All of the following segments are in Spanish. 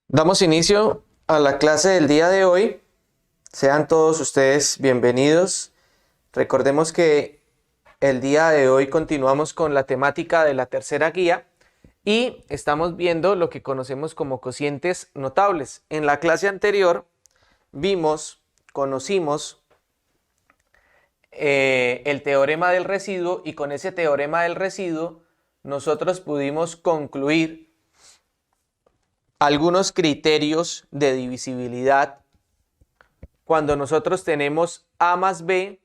Damos inicio a la clase del día de hoy. Sean todos ustedes bienvenidos. Recordemos que el día de hoy continuamos con la temática de la tercera guía y estamos viendo lo que conocemos como cocientes notables. En la clase anterior conocimos el teorema del residuo, y con ese teorema del residuo nosotros pudimos concluir algunos criterios de divisibilidad cuando nosotros tenemos a más b,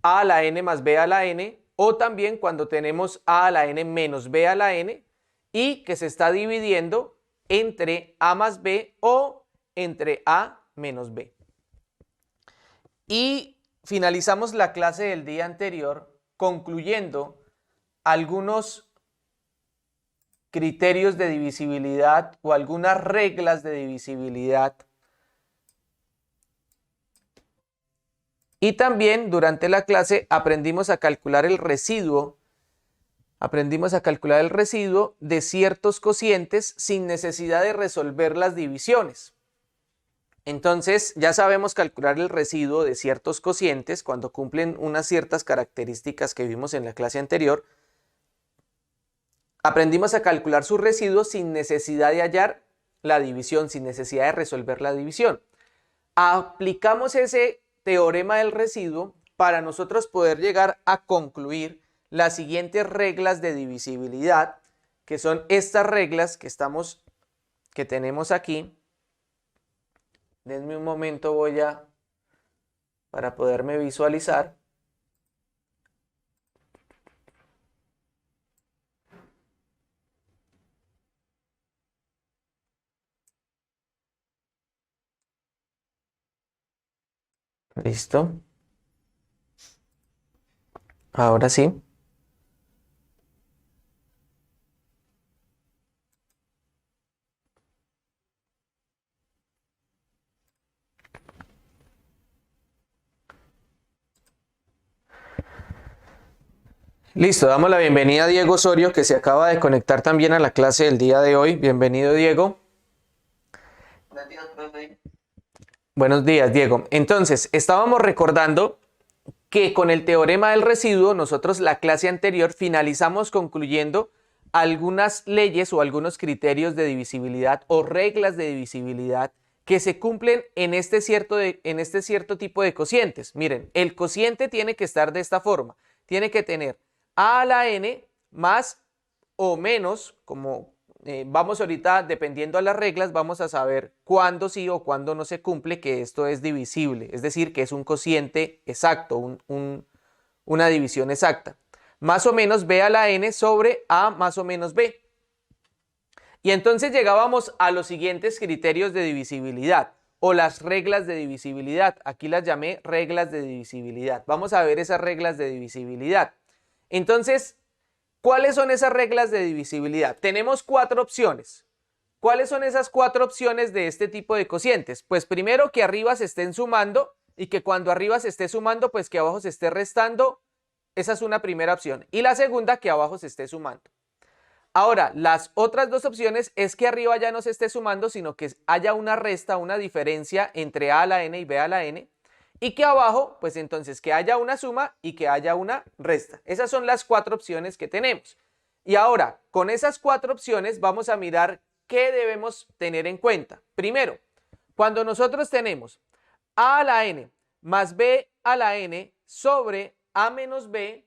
a a la n más b a la n, o también cuando tenemos a la n menos b a la n y que se está dividiendo entre a más b o entre a menos b. Y finalizamos la clase del día anterior concluyendo algunos criterios de divisibilidad o algunas reglas de divisibilidad. Y también durante la clase aprendimos a calcular el residuo. Aprendimos a calcular el residuo de ciertos cocientes sin necesidad de resolver las divisiones. Entonces ya sabemos calcular el residuo de ciertos cocientes cuando cumplen unas ciertas características que vimos en la clase anterior. Aprendimos a calcular su residuo sin necesidad de hallar la división, sin necesidad de resolver la división. Aplicamos ese teorema del residuo para nosotros poder llegar a concluir las siguientes reglas de divisibilidad, que son estas reglas que tenemos aquí. Denme un momento, para poderme visualizar. Listo. Ahora sí. Listo, damos la bienvenida a Diego Osorio, que se acaba de conectar también a la clase del día de hoy. Bienvenido, Diego. Buenos días, profe. Buenos días, Diego. Entonces, estábamos recordando que con el teorema del residuo, nosotros la clase anterior finalizamos concluyendo algunas leyes o algunos criterios de divisibilidad o reglas de divisibilidad que se cumplen en este cierto tipo de cocientes. Miren, el cociente tiene que estar de esta forma. Tiene que tener a a la n más o menos, como vamos ahorita, dependiendo de las reglas, vamos a saber cuándo sí o cuándo no se cumple que esto es divisible, es decir, que es un cociente exacto, una división exacta. Más o menos b a la n sobre a más o menos b. Y entonces llegábamos a los siguientes criterios de divisibilidad o las reglas de divisibilidad. Aquí las llamé reglas de divisibilidad. Vamos a ver esas reglas de divisibilidad. Entonces, ¿cuáles son esas reglas de divisibilidad? Tenemos 4 opciones. ¿Cuáles son esas 4 opciones de este tipo de cocientes? Pues primero, que arriba se estén sumando y que cuando arriba se esté sumando, pues que abajo se esté restando. Esa es una primera opción. Y la segunda, que abajo se esté sumando. Ahora, las otras 2 opciones es que arriba ya no se esté sumando, sino que haya una resta, una diferencia entre a a la n y b a la n. Y que abajo, pues entonces que haya una suma y que haya una resta. Esas son las 4 opciones que tenemos. Y ahora, con esas 4 opciones vamos a mirar qué debemos tener en cuenta. Primero, cuando nosotros tenemos a a la n más b a la n sobre a menos b,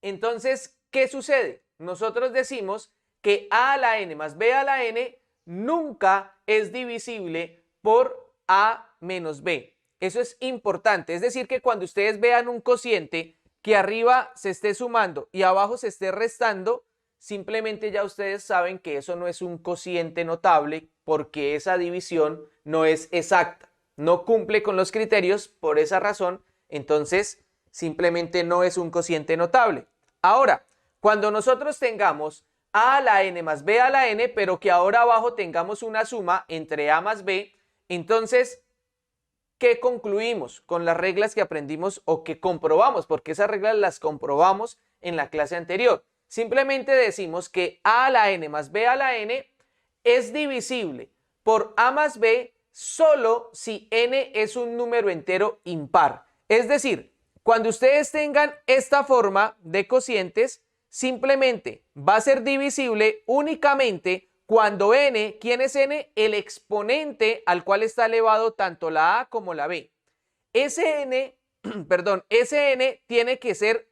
entonces, ¿qué sucede? Nosotros decimos que a a la n más b a la n nunca es divisible por a menos b. Eso es importante, es decir que cuando ustedes vean un cociente que arriba se esté sumando y abajo se esté restando, simplemente ya ustedes saben que eso no es un cociente notable porque esa división no es exacta, no cumple con los criterios, por esa razón, entonces simplemente no es un cociente notable. Ahora, cuando nosotros tengamos a a la n más b a la n, pero que ahora abajo tengamos una suma entre a más b, entonces ¿qué concluimos con las reglas que aprendimos o que comprobamos? Porque esas reglas las comprobamos en la clase anterior. Simplemente decimos que a a la n más b a la n es divisible por a más b solo si n es un número entero impar. Es decir, cuando ustedes tengan esta forma de cocientes, simplemente va a ser divisible únicamente cuando n, ¿quién es n? El exponente al cual está elevado tanto la a como la b. Ese n, ese n tiene que ser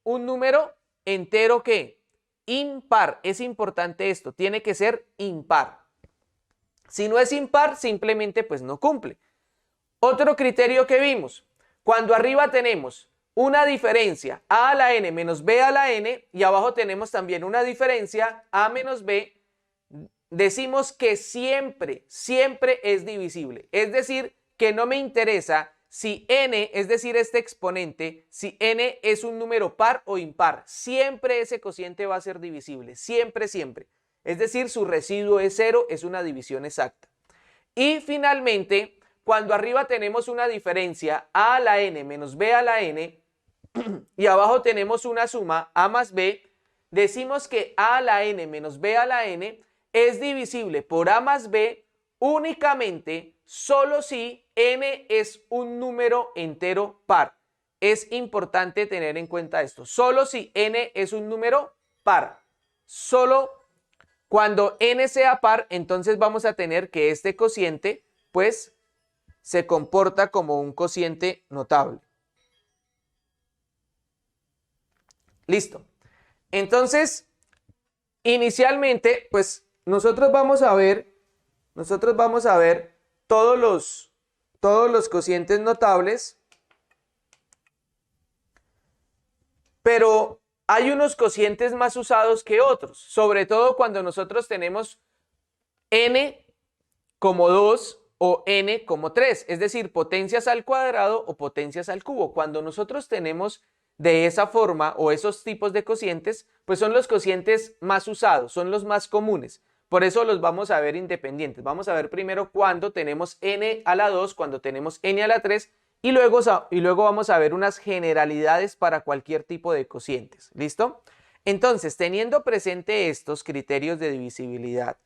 un número entero que impar. Es importante esto, tiene que ser impar. Si no es impar, simplemente pues no cumple. Otro criterio que vimos, cuando arriba tenemos una diferencia a la n menos b a la n y abajo tenemos también una diferencia a menos b, decimos que siempre es divisible. Es decir, que no me interesa si n, es decir, este exponente, si n es un número par o impar. Siempre ese cociente va a ser divisible. Siempre. Es decir, su residuo es 0, es una división exacta. Y finalmente, cuando arriba tenemos una diferencia a a la n menos b a la n y abajo tenemos una suma a más b, decimos que a a la n menos b a la n es divisible por a más b únicamente solo si n es un número entero par. Es importante tener en cuenta esto. Solo si n es un número par. Solo cuando n sea par, entonces vamos a tener que este cociente, pues, se comporta como un cociente notable. Listo. Entonces, inicialmente, pues, nosotros vamos a ver todos los cocientes notables, pero hay unos cocientes más usados que otros, sobre todo cuando nosotros tenemos n como 2 o n como 3, es decir, potencias al cuadrado o potencias al cubo. Cuando nosotros tenemos de esa forma o esos tipos de cocientes, pues son los cocientes más usados, son los más comunes. Por eso los vamos a ver independientes. Vamos a ver primero cuando tenemos n a la 2, cuando tenemos n a la 3 y luego vamos a ver unas generalidades para cualquier tipo de cocientes. ¿Listo? Entonces, teniendo presente estos criterios de divisibilidad,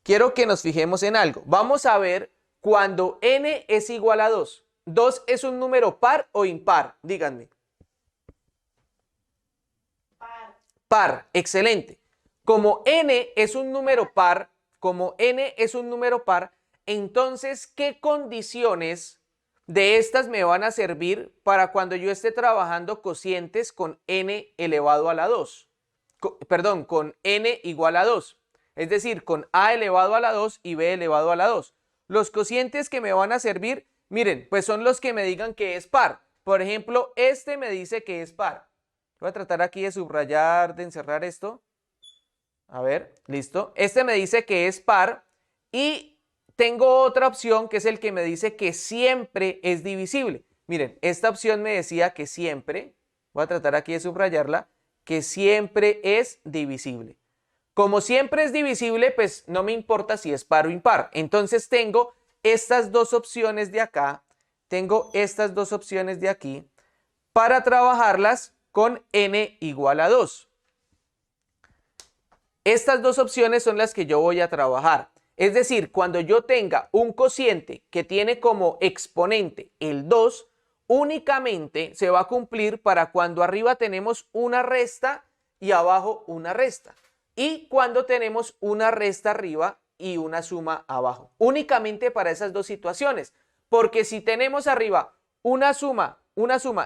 quiero que nos fijemos en algo. Vamos a ver cuando n es igual a 2. ¿2 es un número par o impar? Díganme. Par, excelente. Como n es un número par, entonces, ¿qué condiciones de estas me van a servir para cuando yo esté trabajando cocientes con n elevado a la 2? Con n igual a 2. Es decir, con a elevado a la 2 y b elevado a la 2. Los cocientes que me van a servir, miren, pues son los que me digan que es par. Por ejemplo, este me dice que es par. Voy a tratar aquí de subrayar, de encerrar esto. A ver, listo. Este me dice que es par y tengo otra opción que es el que me dice que siempre es divisible. Miren, esta opción me decía que siempre, voy a tratar aquí de subrayarla, que siempre es divisible. Como siempre es divisible, pues no me importa si es par o impar. Entonces tengo estas dos opciones de acá, tengo estas dos opciones de aquí para trabajarlas con n igual a 2. Estas dos opciones son las que yo voy a trabajar. Es decir, cuando yo tenga un cociente que tiene como exponente el 2, únicamente se va a cumplir para cuando arriba tenemos una resta y abajo una resta. Y cuando tenemos una resta arriba y una suma abajo. Únicamente para esas dos situaciones. Porque si tenemos arriba una suma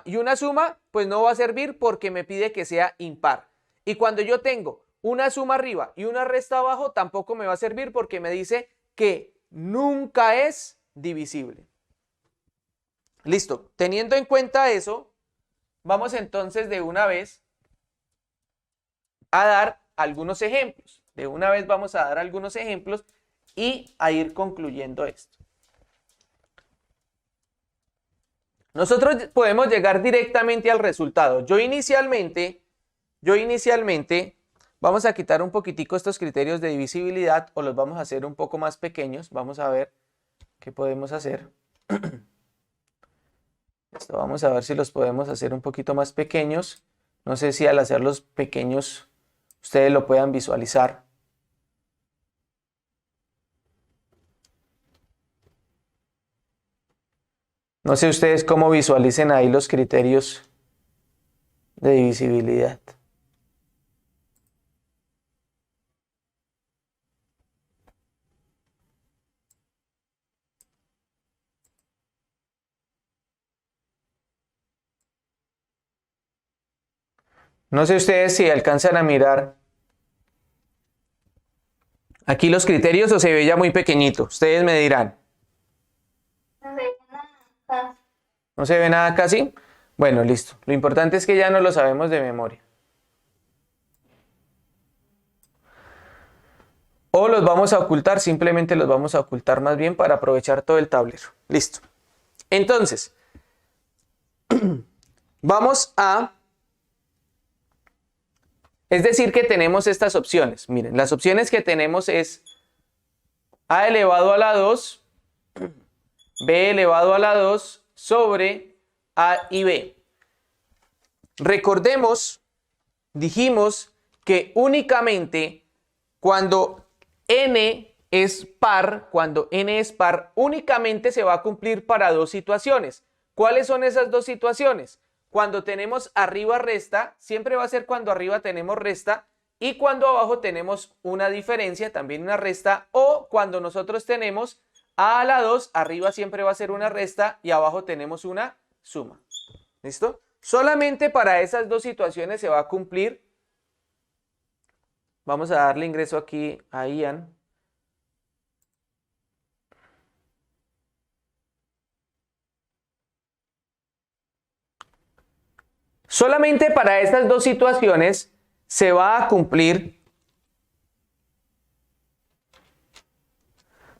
y una suma, pues no va a servir porque me pide que sea impar. Y cuando yo tengo una suma arriba y una resta abajo, tampoco me va a servir porque me dice que nunca es divisible. Listo. Teniendo en cuenta eso, vamos entonces de una vez a dar algunos ejemplos. De una vez vamos a dar algunos ejemplos y a ir concluyendo esto. Nosotros podemos llegar directamente al resultado. Yo inicialmente, vamos a quitar un poquitico estos criterios de divisibilidad o los vamos a hacer un poco más pequeños. Vamos a ver qué podemos hacer. Esto vamos a ver si los podemos hacer un poquito más pequeños. No sé si al hacerlos pequeños ustedes lo puedan visualizar. No sé ustedes cómo visualicen ahí los criterios de divisibilidad. No sé ustedes si alcanzan a mirar aquí los criterios o se ve ya muy pequeñito. Ustedes me dirán. No ve nada. ¿No se ve nada casi? Bueno, listo. Lo importante es que ya no lo sabemos de memoria. O los vamos a ocultar, simplemente los vamos a ocultar más bien para aprovechar todo el tablero. Listo. Entonces, vamos a... Es decir que tenemos estas opciones. Miren, las opciones que tenemos es a elevado a la 2, b elevado a la 2 sobre a y b. Recordemos, dijimos que únicamente cuando n es par, únicamente se va a cumplir para dos situaciones. ¿Cuáles son esas dos situaciones? Cuando tenemos arriba resta, siempre va a ser cuando arriba tenemos resta, y cuando abajo tenemos una diferencia, también una resta, o cuando nosotros tenemos a la 2, arriba siempre va a ser una resta y abajo tenemos una suma. ¿Listo? Solamente para esas dos situaciones se va a cumplir. Vamos a darle ingreso aquí a Ian. Solamente para estas dos situaciones se va a cumplir.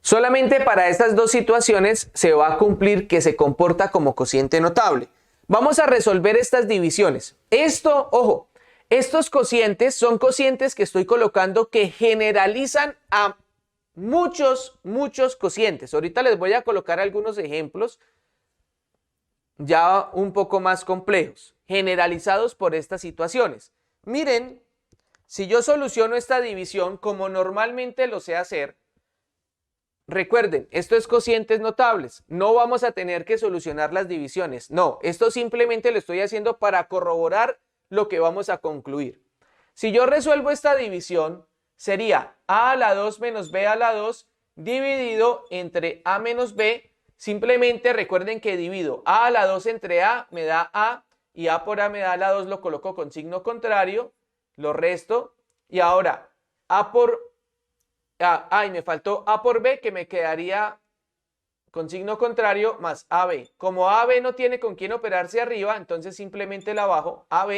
Solamente para estas dos situaciones se va a cumplir que se comporta como cociente notable. Vamos a resolver estas divisiones. Esto, ojo, estos cocientes son cocientes que estoy colocando que generalizan a muchos cocientes. Ahorita les voy a colocar algunos ejemplos ya un poco más complejos, generalizados por estas situaciones. Miren, si yo soluciono esta división como normalmente lo sé hacer, recuerden, esto es cocientes notables, no vamos a tener que solucionar las divisiones, no, esto simplemente lo estoy haciendo para corroborar lo que vamos a concluir. Si yo resuelvo esta división, sería a a la 2 menos b a la 2 dividido entre a menos b. Simplemente recuerden que divido a la 2 entre a, me da a, y a por a me da la 2, lo coloco con signo contrario, lo resto, y ahora a por y me faltó a por b, que me quedaría con signo contrario, más ab. Como ab no tiene con quién operarse arriba, entonces simplemente la bajo, ab,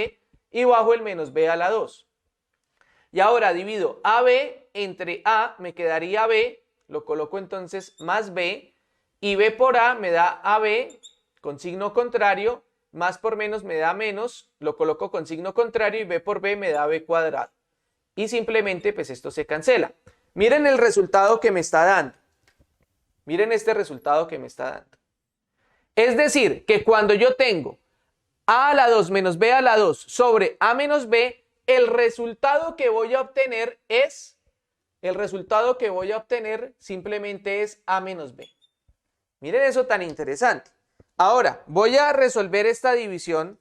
y bajo el menos b a la 2. Y ahora divido ab entre a, me quedaría b, lo coloco entonces más b, y b por a me da ab con signo contrario, más por menos me da menos, lo coloco con signo contrario, y b por b me da b cuadrado. Y simplemente pues esto se cancela. Miren el resultado que me está dando. Miren este resultado que me está dando. Es decir, que cuando yo tengo a la 2 menos b a la 2 sobre a menos b, el resultado que voy a obtener simplemente es a menos b. Miren eso tan interesante. Ahora, voy a resolver esta división,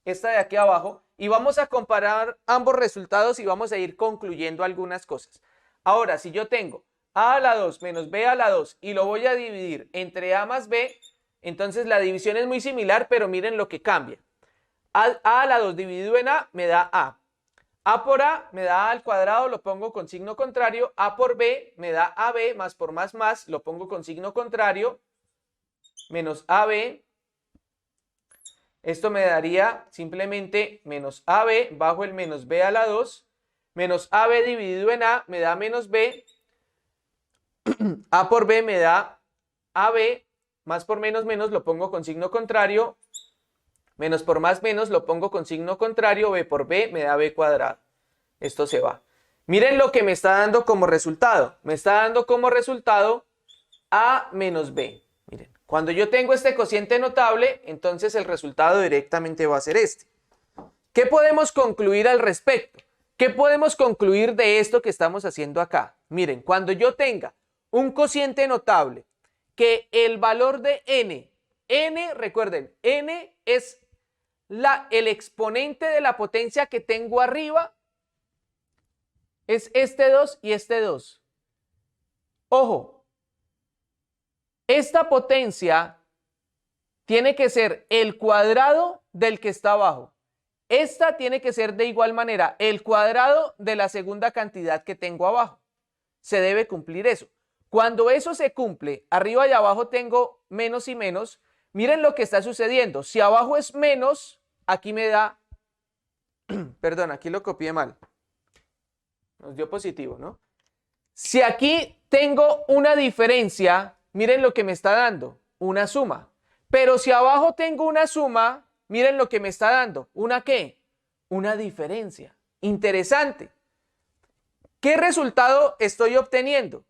esta de aquí abajo, y vamos a comparar ambos resultados y vamos a ir concluyendo algunas cosas. Ahora, si yo tengo a a la 2 menos b a la 2 y lo voy a dividir entre a más b, entonces la división es muy similar, pero miren lo que cambia. A a la 2 dividido en a me da a. A por a me da a al cuadrado, lo pongo con signo contrario. A por b me da ab, más por más, lo pongo con signo contrario, menos ab. Esto me daría simplemente menos ab bajo el menos b a la 2, menos ab dividido en a me da menos b. A por b me da ab, más por menos, lo pongo con signo contrario, menos por más, menos, lo pongo con signo contrario, b por b me da b cuadrado. Esto se va. Miren lo que me está dando como resultado. Me está dando como resultado a menos b. Miren, Cuando yo tengo este cociente notable, entonces el resultado directamente va a ser este. ¿Qué podemos concluir al respecto? ¿Qué podemos concluir de esto que estamos haciendo acá? Miren, cuando yo tenga un cociente notable que el valor de n, recuerden, n es el exponente de la potencia que tengo arriba, es este 2 y este 2. Ojo, esta potencia tiene que ser el cuadrado del que está abajo. Esta tiene que ser de igual manera el cuadrado de la segunda cantidad que tengo abajo. Se debe cumplir eso. Cuando eso se cumple, arriba y abajo tengo menos y menos. Miren lo que está sucediendo. Si abajo es menos, aquí me da, perdón, aquí lo copié mal. Nos dio positivo, ¿no? Si aquí tengo una diferencia, miren lo que me está dando, una suma. Pero si abajo tengo una suma, miren lo que me está dando, ¿una qué? Una diferencia. Interesante. ¿Qué resultado estoy obteniendo?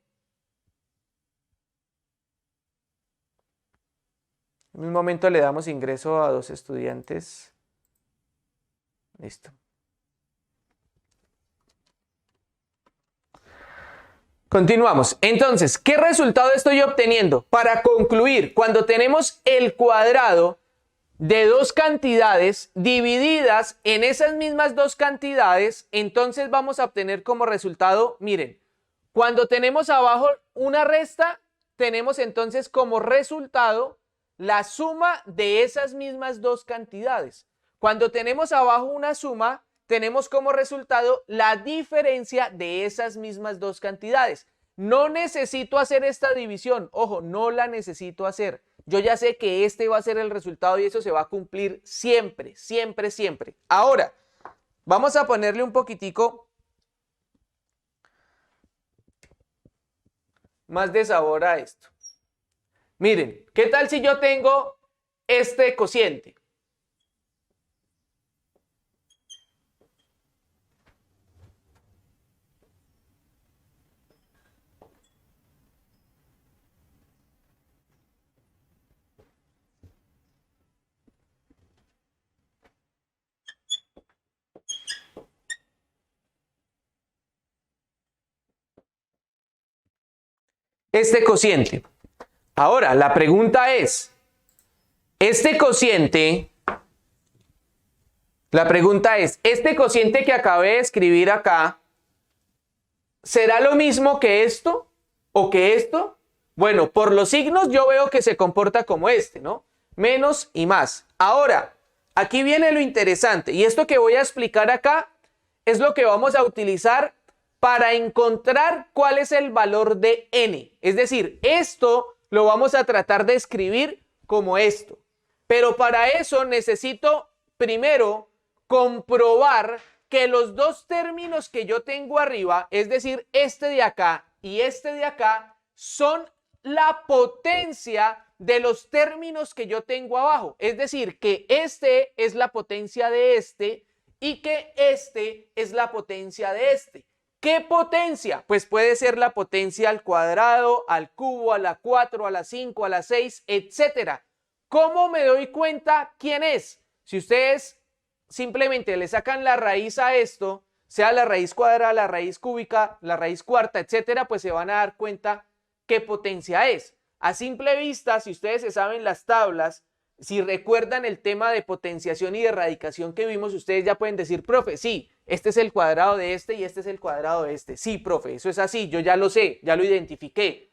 En un momento le damos ingreso a 2 estudiantes. Listo. Continuamos. Entonces, ¿qué resultado estoy obteniendo? Para concluir, cuando tenemos el cuadrado de dos cantidades divididas en esas mismas dos cantidades, entonces vamos a obtener como resultado, miren, cuando tenemos abajo una resta, tenemos entonces como resultado la suma de esas mismas dos cantidades. Cuando tenemos abajo una suma, tenemos como resultado la diferencia de esas mismas dos cantidades. No necesito hacer esta división, ojo, no la necesito hacer. Yo ya sé que este va a ser el resultado y eso se va a cumplir siempre, siempre, siempre. Ahora, vamos a ponerle un poquitico más de sabor a esto. Miren, ¿qué tal si yo tengo este cociente? Este cociente. Ahora, la pregunta es, ¿este cociente que acabé de escribir acá, será lo mismo que esto o que esto? Bueno, por los signos yo veo que se comporta como este, ¿no? Menos y más. Ahora, aquí viene lo interesante y esto que voy a explicar acá es lo que vamos a utilizar para encontrar cuál es el valor de n. Es decir, esto lo vamos a tratar de escribir como esto. Pero para eso necesito primero comprobar que los dos términos que yo tengo arriba, es decir, este de acá y este de acá, son la potencia de los términos que yo tengo abajo. Es decir, que este es la potencia de este y que este es la potencia de este. ¿Qué potencia? Pues puede ser la potencia al cuadrado, al cubo, a la 4, a la 5, a la 6, etcétera. ¿Cómo me doy cuenta quién es? Si ustedes simplemente le sacan la raíz a esto, sea la raíz cuadrada, la raíz cúbica, la raíz cuarta, etcétera, pues se van a dar cuenta qué potencia es. A simple vista, si ustedes se saben las tablas, si recuerdan el tema de potenciación y de radicación que vimos, ustedes ya pueden decir, profe, sí, este es el cuadrado de este y este es el cuadrado de este. Sí, profe, eso es así, yo ya lo sé, ya lo identifiqué.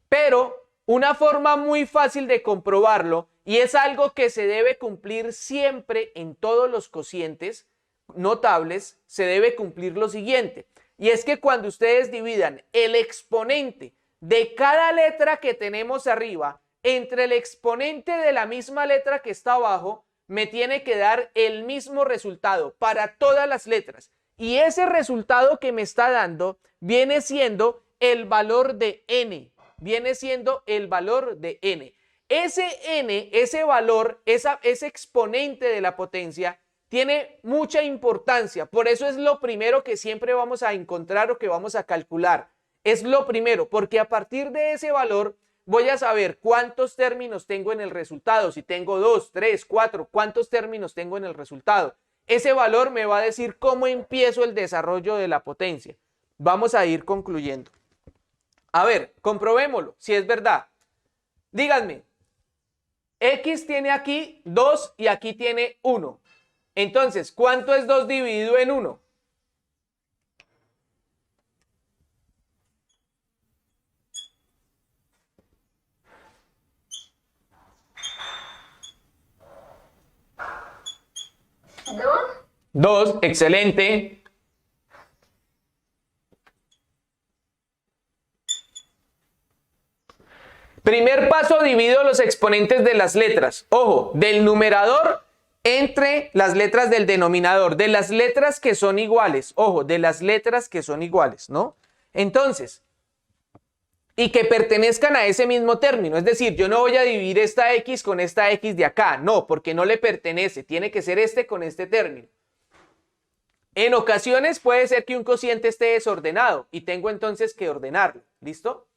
Pero una forma muy fácil de comprobarlo, y es algo que se debe cumplir siempre en todos los cocientes notables, se debe cumplir lo siguiente. Y es que cuando ustedes dividan el exponente de cada letra que tenemos arriba entre el exponente de la misma letra que está abajo, me tiene que dar el mismo resultado para todas las letras. Y ese resultado que me está dando viene siendo el valor de n. Viene siendo el valor de n. Ese n, ese valor, ese exponente de la potencia, tiene mucha importancia. Por eso es lo primero que siempre vamos a encontrar o que vamos a calcular. Es lo primero, porque a partir de ese valor voy a saber cuántos términos tengo en el resultado. Si tengo 2, 3, 4, cuántos términos tengo en el resultado. Ese valor me va a decir cómo empiezo el desarrollo de la potencia. Vamos a ir concluyendo. A ver, comprobémoslo, si es verdad. Díganme, X tiene aquí 2 y aquí tiene 1. Entonces, ¿cuánto es 2 dividido en 1? ¿Dos? 2, excelente. Primer paso, divido los exponentes de las letras. Ojo, del numerador entre las letras del denominador, de las letras que son iguales. Ojo, de las letras que son iguales, ¿no? Entonces, y que pertenezcan a ese mismo término. Es decir, yo no voy a dividir esta X con esta X de acá. No, porque no le pertenece. Tiene que ser este con este término. En ocasiones puede ser que un cociente esté desordenado y tengo entonces que ordenarlo. ¿Listo?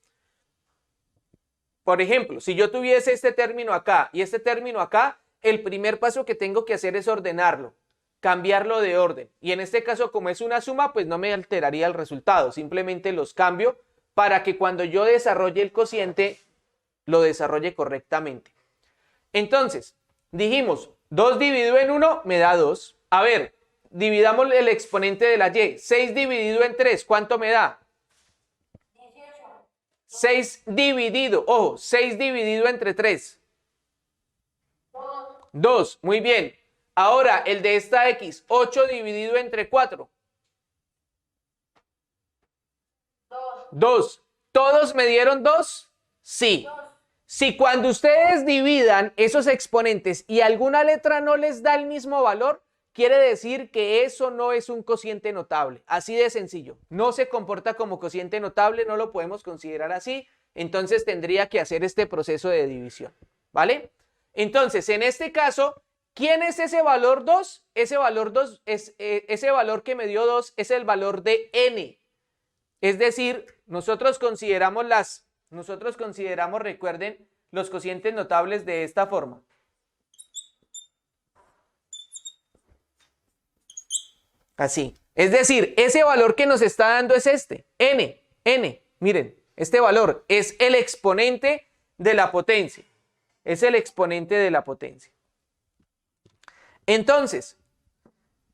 Por ejemplo, si yo tuviese este término acá y este término acá, el primer paso que tengo que hacer es ordenarlo, cambiarlo de orden. Y en este caso, como es una suma, pues no me alteraría el resultado. Simplemente los cambio para que cuando yo desarrolle el cociente, lo desarrolle correctamente. Entonces, dijimos, 2 dividido en 1 me da 2. A ver, dividamos el exponente de la Y. 6 dividido en 3, ¿cuánto me da? 6 dividido, ojo, 6 dividido entre 3. 2, muy bien. Ahora, el de esta X, 8 dividido entre 4. 2. ¿Todos me dieron 2? Sí. Si cuando ustedes dividan esos exponentes y alguna letra no les da el mismo valor, quiere decir que eso no es un cociente notable. Así de sencillo. No se comporta como cociente notable, no lo podemos considerar así. Entonces tendría que hacer este proceso de división. ¿Vale? Entonces, en este caso, ¿quién es ese valor 2? Ese valor 2 es ese valor que me dio 2 es el valor de n. Es decir, nosotros consideramos, recuerden, los cocientes notables de esta forma. Así. Es decir, ese valor que nos está dando es este, n. Miren, este valor es el exponente de la potencia. Es el exponente de la potencia. Entonces,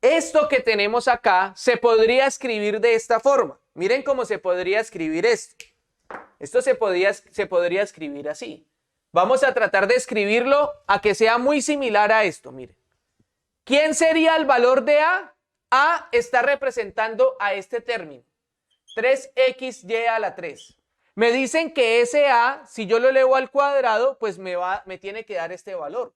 esto que tenemos acá se podría escribir de esta forma. Miren cómo se podría escribir esto. Esto se podría escribir así. Vamos a tratar de escribirlo a que sea muy similar a esto. Miren. ¿Quién sería el valor de A? A está representando a este término. 3xy a la 3. Me dicen que ese A, si yo lo elevo al cuadrado, pues me tiene que dar este valor.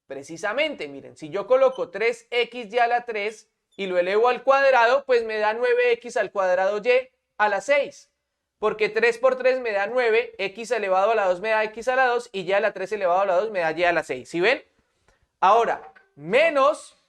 Precisamente, miren, si yo coloco 3xy a la 3 y lo elevo al cuadrado, pues me da 9x al cuadrado y a la 6. Porque 3 por 3 me da 9, x elevado a la 2 me da x a la 2 y y a la 3 elevado a la 2 me da y a la 6. ¿Sí ven? Ahora, menos,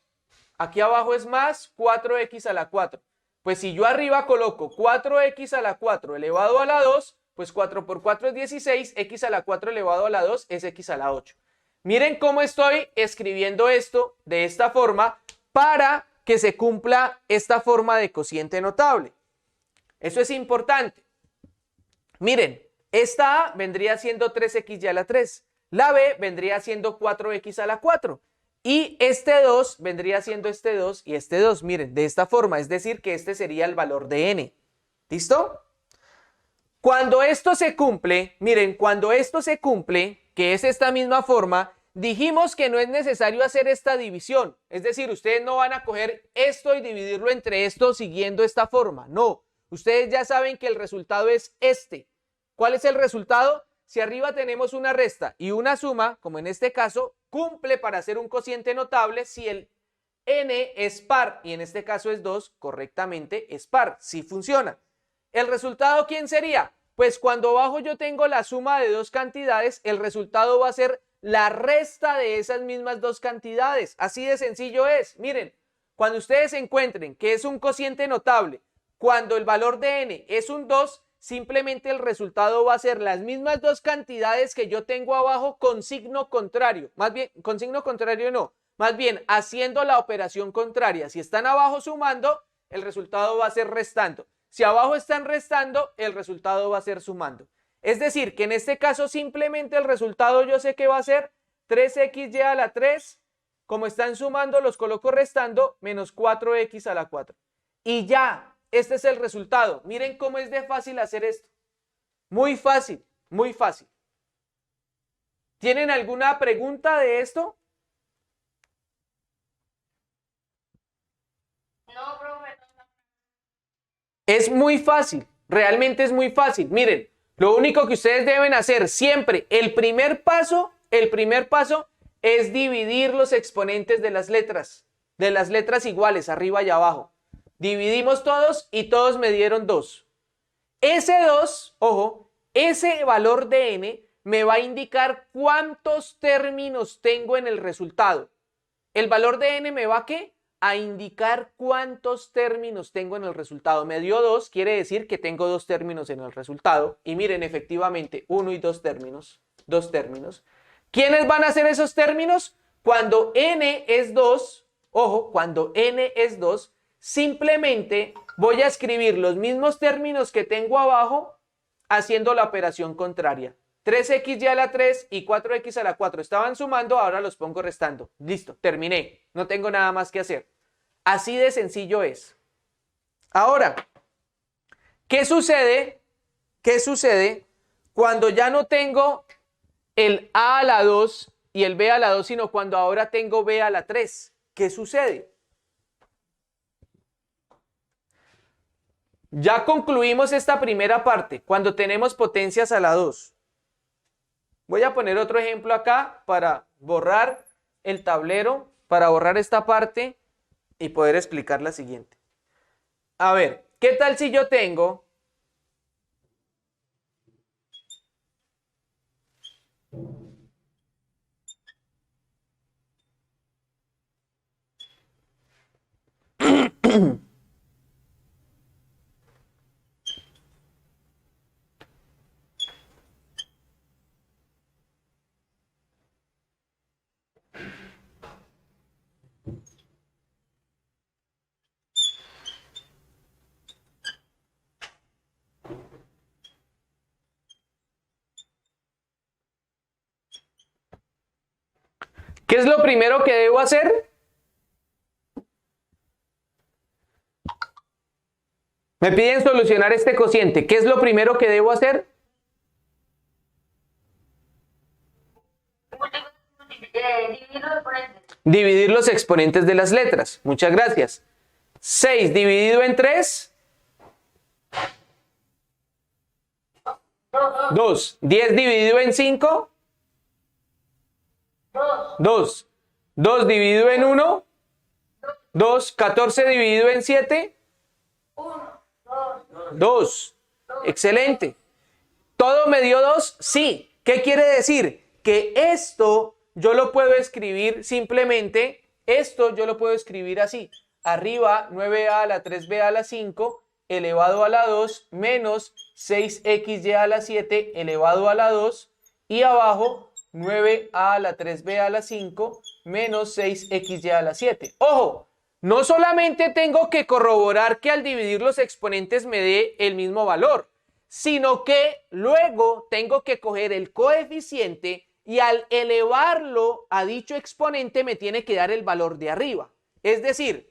aquí abajo es más 4x a la 4. Pues si yo arriba coloco 4x a la 4 elevado a la 2, pues 4 por 4 es 16, x a la 4 elevado a la 2 es x a la 8. Miren cómo estoy escribiendo esto de esta forma para que se cumpla esta forma de cociente notable. Eso es importante. Miren, esta A vendría siendo 3x a la 3. La B vendría siendo 4x a la 4. Y este 2 vendría siendo este 2 y este 2. Miren, de esta forma. Es decir, que este sería el valor de n. ¿Listo? Cuando esto se cumple, miren, cuando esto se cumple, que es esta misma forma, dijimos que no es necesario hacer esta división. Es decir, ustedes no van a coger esto y dividirlo entre esto siguiendo esta forma. No, ustedes ya saben que el resultado es este. ¿Cuál es el resultado? Si arriba tenemos una resta y una suma, como en este caso, cumple para ser un cociente notable si el n es par, y en este caso es 2, correctamente es par, sí funciona. ¿El resultado quién sería? Pues cuando abajo yo tengo la suma de dos cantidades, el resultado va a ser la resta de esas mismas dos cantidades. Así de sencillo es. Miren, cuando ustedes encuentren que es un cociente notable, cuando el valor de n es un 2, simplemente el resultado va a ser las mismas dos cantidades que yo tengo abajo con signo contrario. Más bien, con signo contrario no. Más bien, haciendo la operación contraria. Si están abajo sumando, el resultado va a ser restando. Si abajo están restando, el resultado va a ser sumando. Es decir, que en este caso simplemente el resultado yo sé que va a ser 3xy a la 3. Como están sumando, los coloco restando, menos 4x a la 4. Y ya, este es el resultado. Miren cómo es de fácil hacer esto. Muy fácil, muy fácil. ¿Tienen alguna pregunta de esto? No, profe. Es muy fácil, realmente es muy fácil. Miren, lo único que ustedes deben hacer siempre, el primer paso es dividir los exponentes de las letras iguales, arriba y abajo. Dividimos todos y todos me dieron 2. Ese 2, ojo, ese valor de n me va a indicar cuántos términos tengo en el resultado. El valor de n me va a ¿qué? A indicar cuántos términos tengo en el resultado. Me dio 2, quiere decir que tengo 2 términos en el resultado. Y miren, efectivamente, 1 y 2 términos. 2 términos. ¿Quiénes van a ser esos términos? Cuando n es 2, ojo, cuando n es 2, simplemente voy a escribir los mismos términos que tengo abajo haciendo la operación contraria. 3xy a la 3 y 4x a la 4 estaban sumando, ahora los pongo restando. Listo, terminé. No tengo nada más que hacer. Así de sencillo es. Ahora, ¿qué sucede? ¿Qué sucede cuando ya no tengo el a a la 2 y el b a la 2, sino cuando ahora tengo b a la 3? ¿Qué sucede? Ya concluimos esta primera parte, cuando tenemos potencias a la 2. Voy a poner otro ejemplo acá para borrar el tablero, para borrar esta parte y poder explicar la siguiente. A ver, ¿qué tal si yo tengo ¿qué es lo primero que debo hacer? Me piden solucionar este cociente. ¿Qué es lo primero que debo hacer? Dividir los exponentes de las letras. Muchas gracias. 6 dividido en 3. 2. 10 dividido en 5. 2. 2 dividido en 1. 2. 14 dividido en 7. 2. Excelente. ¿Todo me dio 2? Sí. ¿Qué quiere decir? Que esto yo lo puedo escribir simplemente, esto yo lo puedo escribir así. Arriba 9a a la 3b a la 5 elevado a la 2 menos 6xy a la 7 elevado a la 2 y abajo 9a a la 3b a la 5 menos 6xy a la 7. ¡Ojo! No solamente tengo que corroborar que al dividir los exponentes me dé el mismo valor, sino que luego tengo que coger el coeficiente y al elevarlo a dicho exponente me tiene que dar el valor de arriba. Es decir,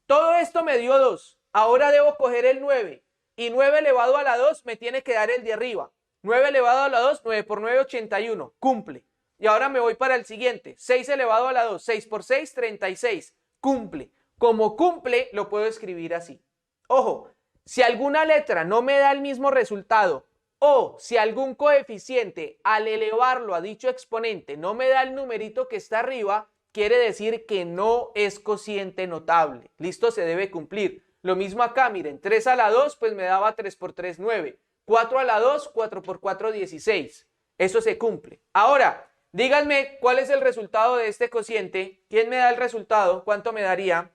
todo esto me dio 2, ahora debo coger el 9 y 9 elevado a la 2 me tiene que dar el de arriba. 9 elevado a la 2, 9 por 9, 81, cumple. Y ahora me voy para el siguiente, 6 elevado a la 2, 6 por 6, 36, cumple. Como cumple, lo puedo escribir así. Ojo, si alguna letra no me da el mismo resultado o si algún coeficiente al elevarlo a dicho exponente no me da el numerito que está arriba, quiere decir que no es cociente notable. Listo, se debe cumplir. Lo mismo acá, miren, 3 a la 2 pues me daba 3 por 3, 9. 4 a la 2, 4 por 4, 16. Eso se cumple. Ahora, díganme cuál es el resultado de este cociente. ¿Quién me da el resultado? ¿Cuánto me daría?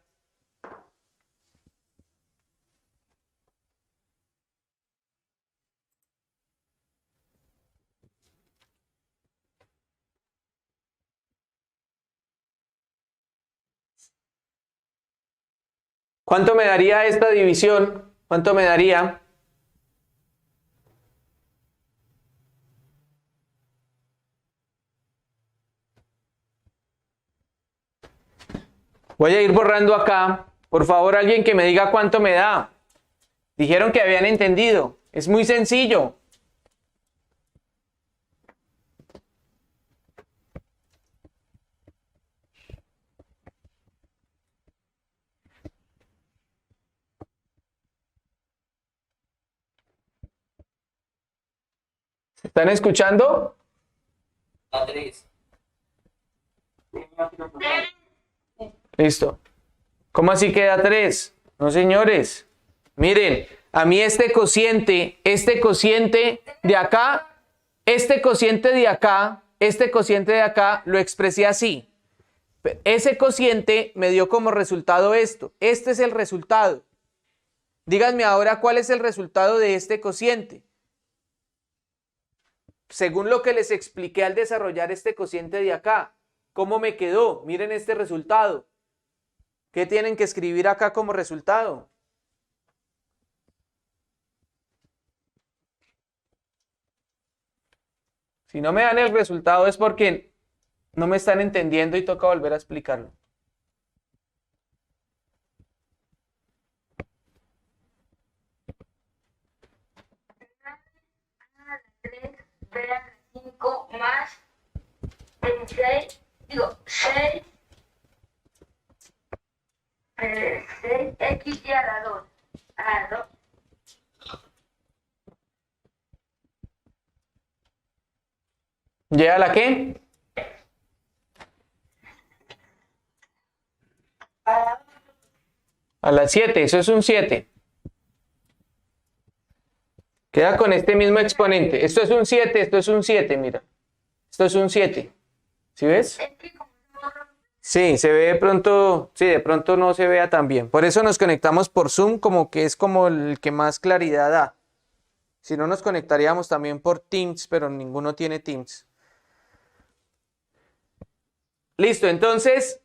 ¿Cuánto me daría esta división? ¿Cuánto me daría? Voy a ir borrando acá. Por favor, alguien que me diga cuánto me da. Dijeron que habían entendido. Es muy sencillo. ¿Están escuchando? A 3. Listo. ¿Cómo así queda 3? No, señores. Miren, a mí este cociente de acá, este cociente de acá, lo expresé así. Ese cociente me dio como resultado esto. Este es el resultado. Díganme ahora cuál es el resultado de este cociente. Según lo que les expliqué al desarrollar este cociente de acá, ¿cómo me quedó? Miren este resultado. ¿Qué tienen que escribir acá como resultado? Si no me dan el resultado es porque no me están entendiendo y toca volver a explicarlo. A la 3, B a la 5 más 6, digo 6, 6x y a la 2. A la 2. ¿Llega la qué? A la 7, eso es un 7. Queda con este mismo exponente. Esto es un 7, esto es un 7, mira. Esto es un 7. ¿Sí ves? Es que como no, Sí, se ve de pronto, sí, de pronto no se vea tan bien. Por eso nos conectamos por Zoom, como que es como el que más claridad da. Si no, nos conectaríamos también por Teams, pero ninguno tiene Teams. Listo, entonces,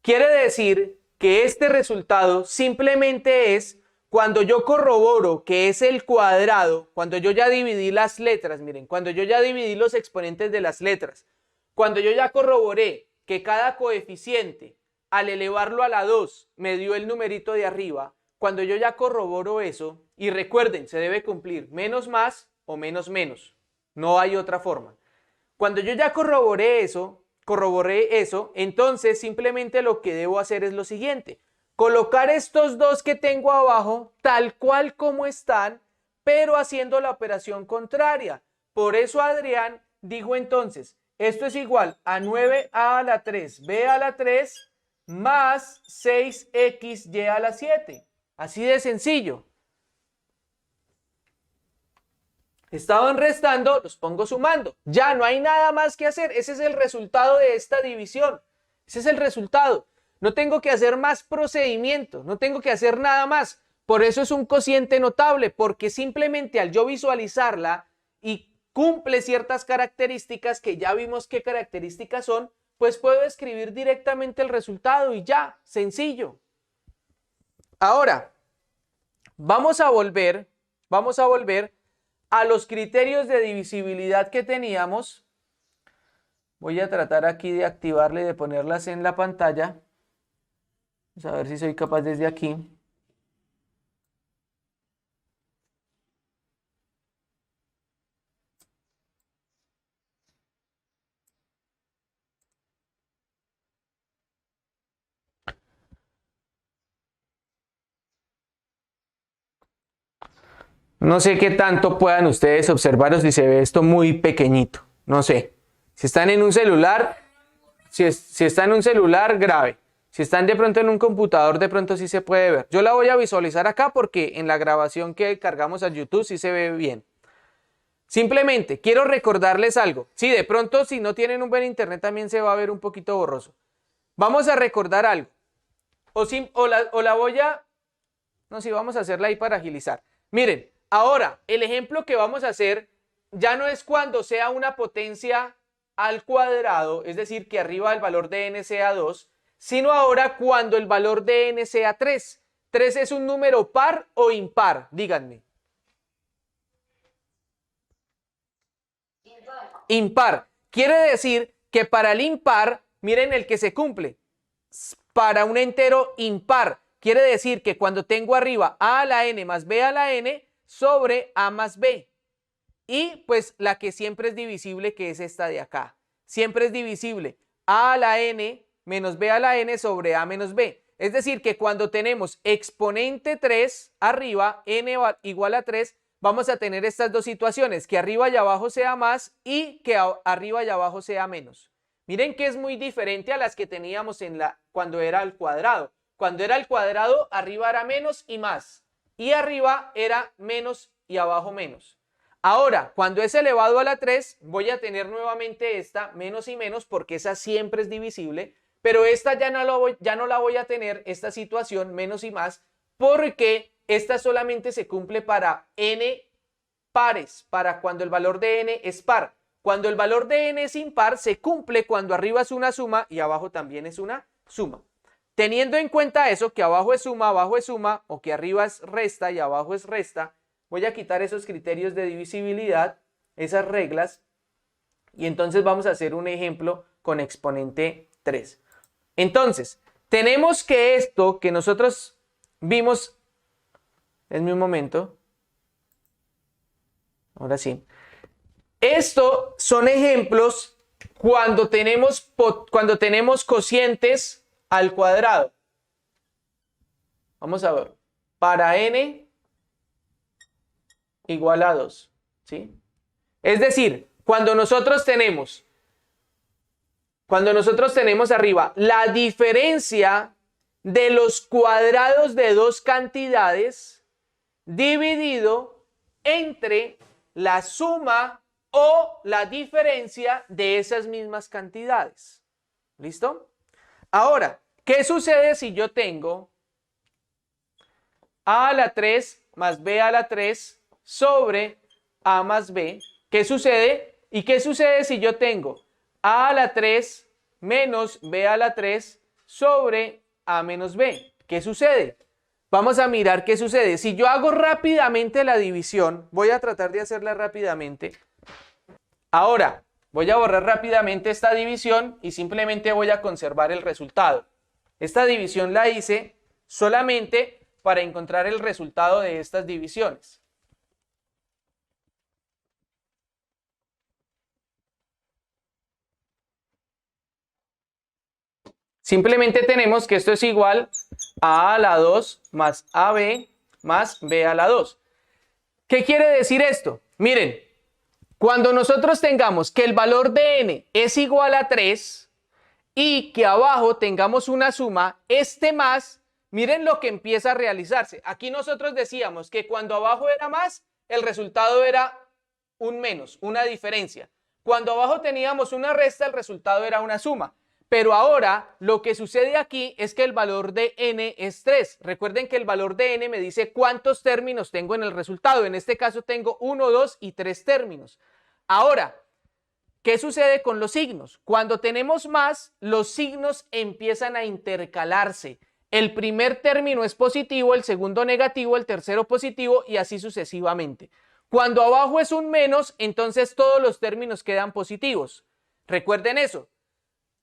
quiere decir que este resultado simplemente es cuando yo corroboro que es el cuadrado, cuando yo ya dividí las letras, miren, cuando yo ya dividí los exponentes de las letras, cuando yo ya corroboré que cada coeficiente al elevarlo a la 2 me dio el numerito de arriba, cuando yo ya corroboro eso, y recuerden, se debe cumplir menos más o menos menos, no hay otra forma. Cuando yo ya corroboré eso, entonces simplemente lo que debo hacer es lo siguiente: colocar estos dos que tengo abajo tal cual como están, pero haciendo la operación contraria. Por eso Adrián dijo entonces, esto es igual a 9a a la 3b a la 3 más 6xy a la 7. Así de sencillo. Estaban restando, los pongo sumando. Ya no hay nada más que hacer. Ese es el resultado de esta división. Ese es el resultado. No tengo que hacer más procedimientos, no tengo que hacer nada más. Por eso es un cociente notable, porque simplemente al yo visualizarla y cumple ciertas características que ya vimos qué características son, pues puedo escribir directamente el resultado y ya, sencillo. Ahora, vamos a volver a los criterios de divisibilidad que teníamos. Voy a tratar aquí de activarle y de ponerlas en la pantalla. Vamos a ver si soy capaz desde aquí. No sé qué tanto puedan ustedes observar o si se ve esto muy pequeñito. No sé. Si están en un celular, si están en un celular, grave. Si están de pronto en un computador, de pronto sí se puede ver. Yo la voy a visualizar acá porque en la grabación que cargamos a YouTube sí se ve bien. Simplemente quiero recordarles algo. Sí, de pronto si no tienen un buen internet también se va a ver un poquito borroso. Vamos a recordar algo. O la voy a... No, sí, vamos a hacerla ahí para agilizar. Miren, ahora el ejemplo que vamos a hacer ya no es cuando sea una potencia al cuadrado, es decir, que arriba el valor de n sea 2, sino ahora cuando el valor de n sea 3. ¿3 es un número par o impar? Díganme. Impar. Quiere decir que para el impar, miren el que se cumple. Para un entero impar, quiere decir que cuando tengo arriba a a la n más b a la n sobre a más b. Y pues la que siempre es divisible, que es esta de acá. Siempre es divisible a la n menos b a la n sobre a menos b. Es decir, que cuando tenemos exponente 3 arriba, n igual a 3, vamos a tener estas dos situaciones, que arriba y abajo sea más y que arriba y abajo sea menos. Miren que es muy diferente a las que teníamos cuando era al cuadrado. Cuando era al cuadrado, arriba era menos y más. Y arriba era menos y abajo menos. Ahora, cuando es elevado a la 3, voy a tener nuevamente esta menos y menos porque esa siempre es divisible. Pero esta ya no la voy a tener, esta situación menos y más, porque esta solamente se cumple para n pares, para cuando el valor de n es par. Cuando el valor de n es impar, se cumple cuando arriba es una suma y abajo también es una suma. Teniendo en cuenta eso, que abajo es suma, o que arriba es resta y abajo es resta, voy a quitar esos criterios de divisibilidad, esas reglas, y entonces vamos a hacer un ejemplo con exponente 3. Entonces, tenemos que esto que nosotros vimos, denme un momento, ahora sí, esto son ejemplos cuando tenemos cocientes al cuadrado. Vamos a ver, para n igual a 2, ¿sí? Es decir, cuando nosotros tenemos arriba la diferencia de los cuadrados de dos cantidades dividido entre la suma o la diferencia de esas mismas cantidades. ¿Listo? Ahora, ¿qué sucede si yo tengo a a la 3 más b a la 3 sobre a más b? ¿Qué sucede? ¿Y qué sucede si yo tengo a a la 3 menos b a la 3 sobre a menos b? ¿Qué sucede? Vamos a mirar qué sucede. Si yo hago rápidamente la división, voy a tratar de hacerla rápidamente. Ahora, voy a borrar rápidamente esta división y simplemente voy a conservar el resultado. Esta división la hice solamente para encontrar el resultado de estas divisiones. Simplemente tenemos que esto es igual a la 2 más AB más B a la 2. ¿Qué quiere decir esto? Miren, cuando nosotros tengamos que el valor de n es igual a 3 y que abajo tengamos una suma, este más, miren lo que empieza a realizarse. Aquí nosotros decíamos que cuando abajo era más, el resultado era un menos, una diferencia. Cuando abajo teníamos una resta, el resultado era una suma. Pero ahora lo que sucede aquí es que el valor de n es 3. Recuerden que el valor de n me dice cuántos términos tengo en el resultado. En este caso tengo 1, 2 y 3 términos. Ahora, ¿qué sucede con los signos? Cuando tenemos más, los signos empiezan a intercalarse. El primer término es positivo, el segundo negativo, el tercero positivo y así sucesivamente. Cuando abajo es un menos, entonces todos los términos quedan positivos. Recuerden eso.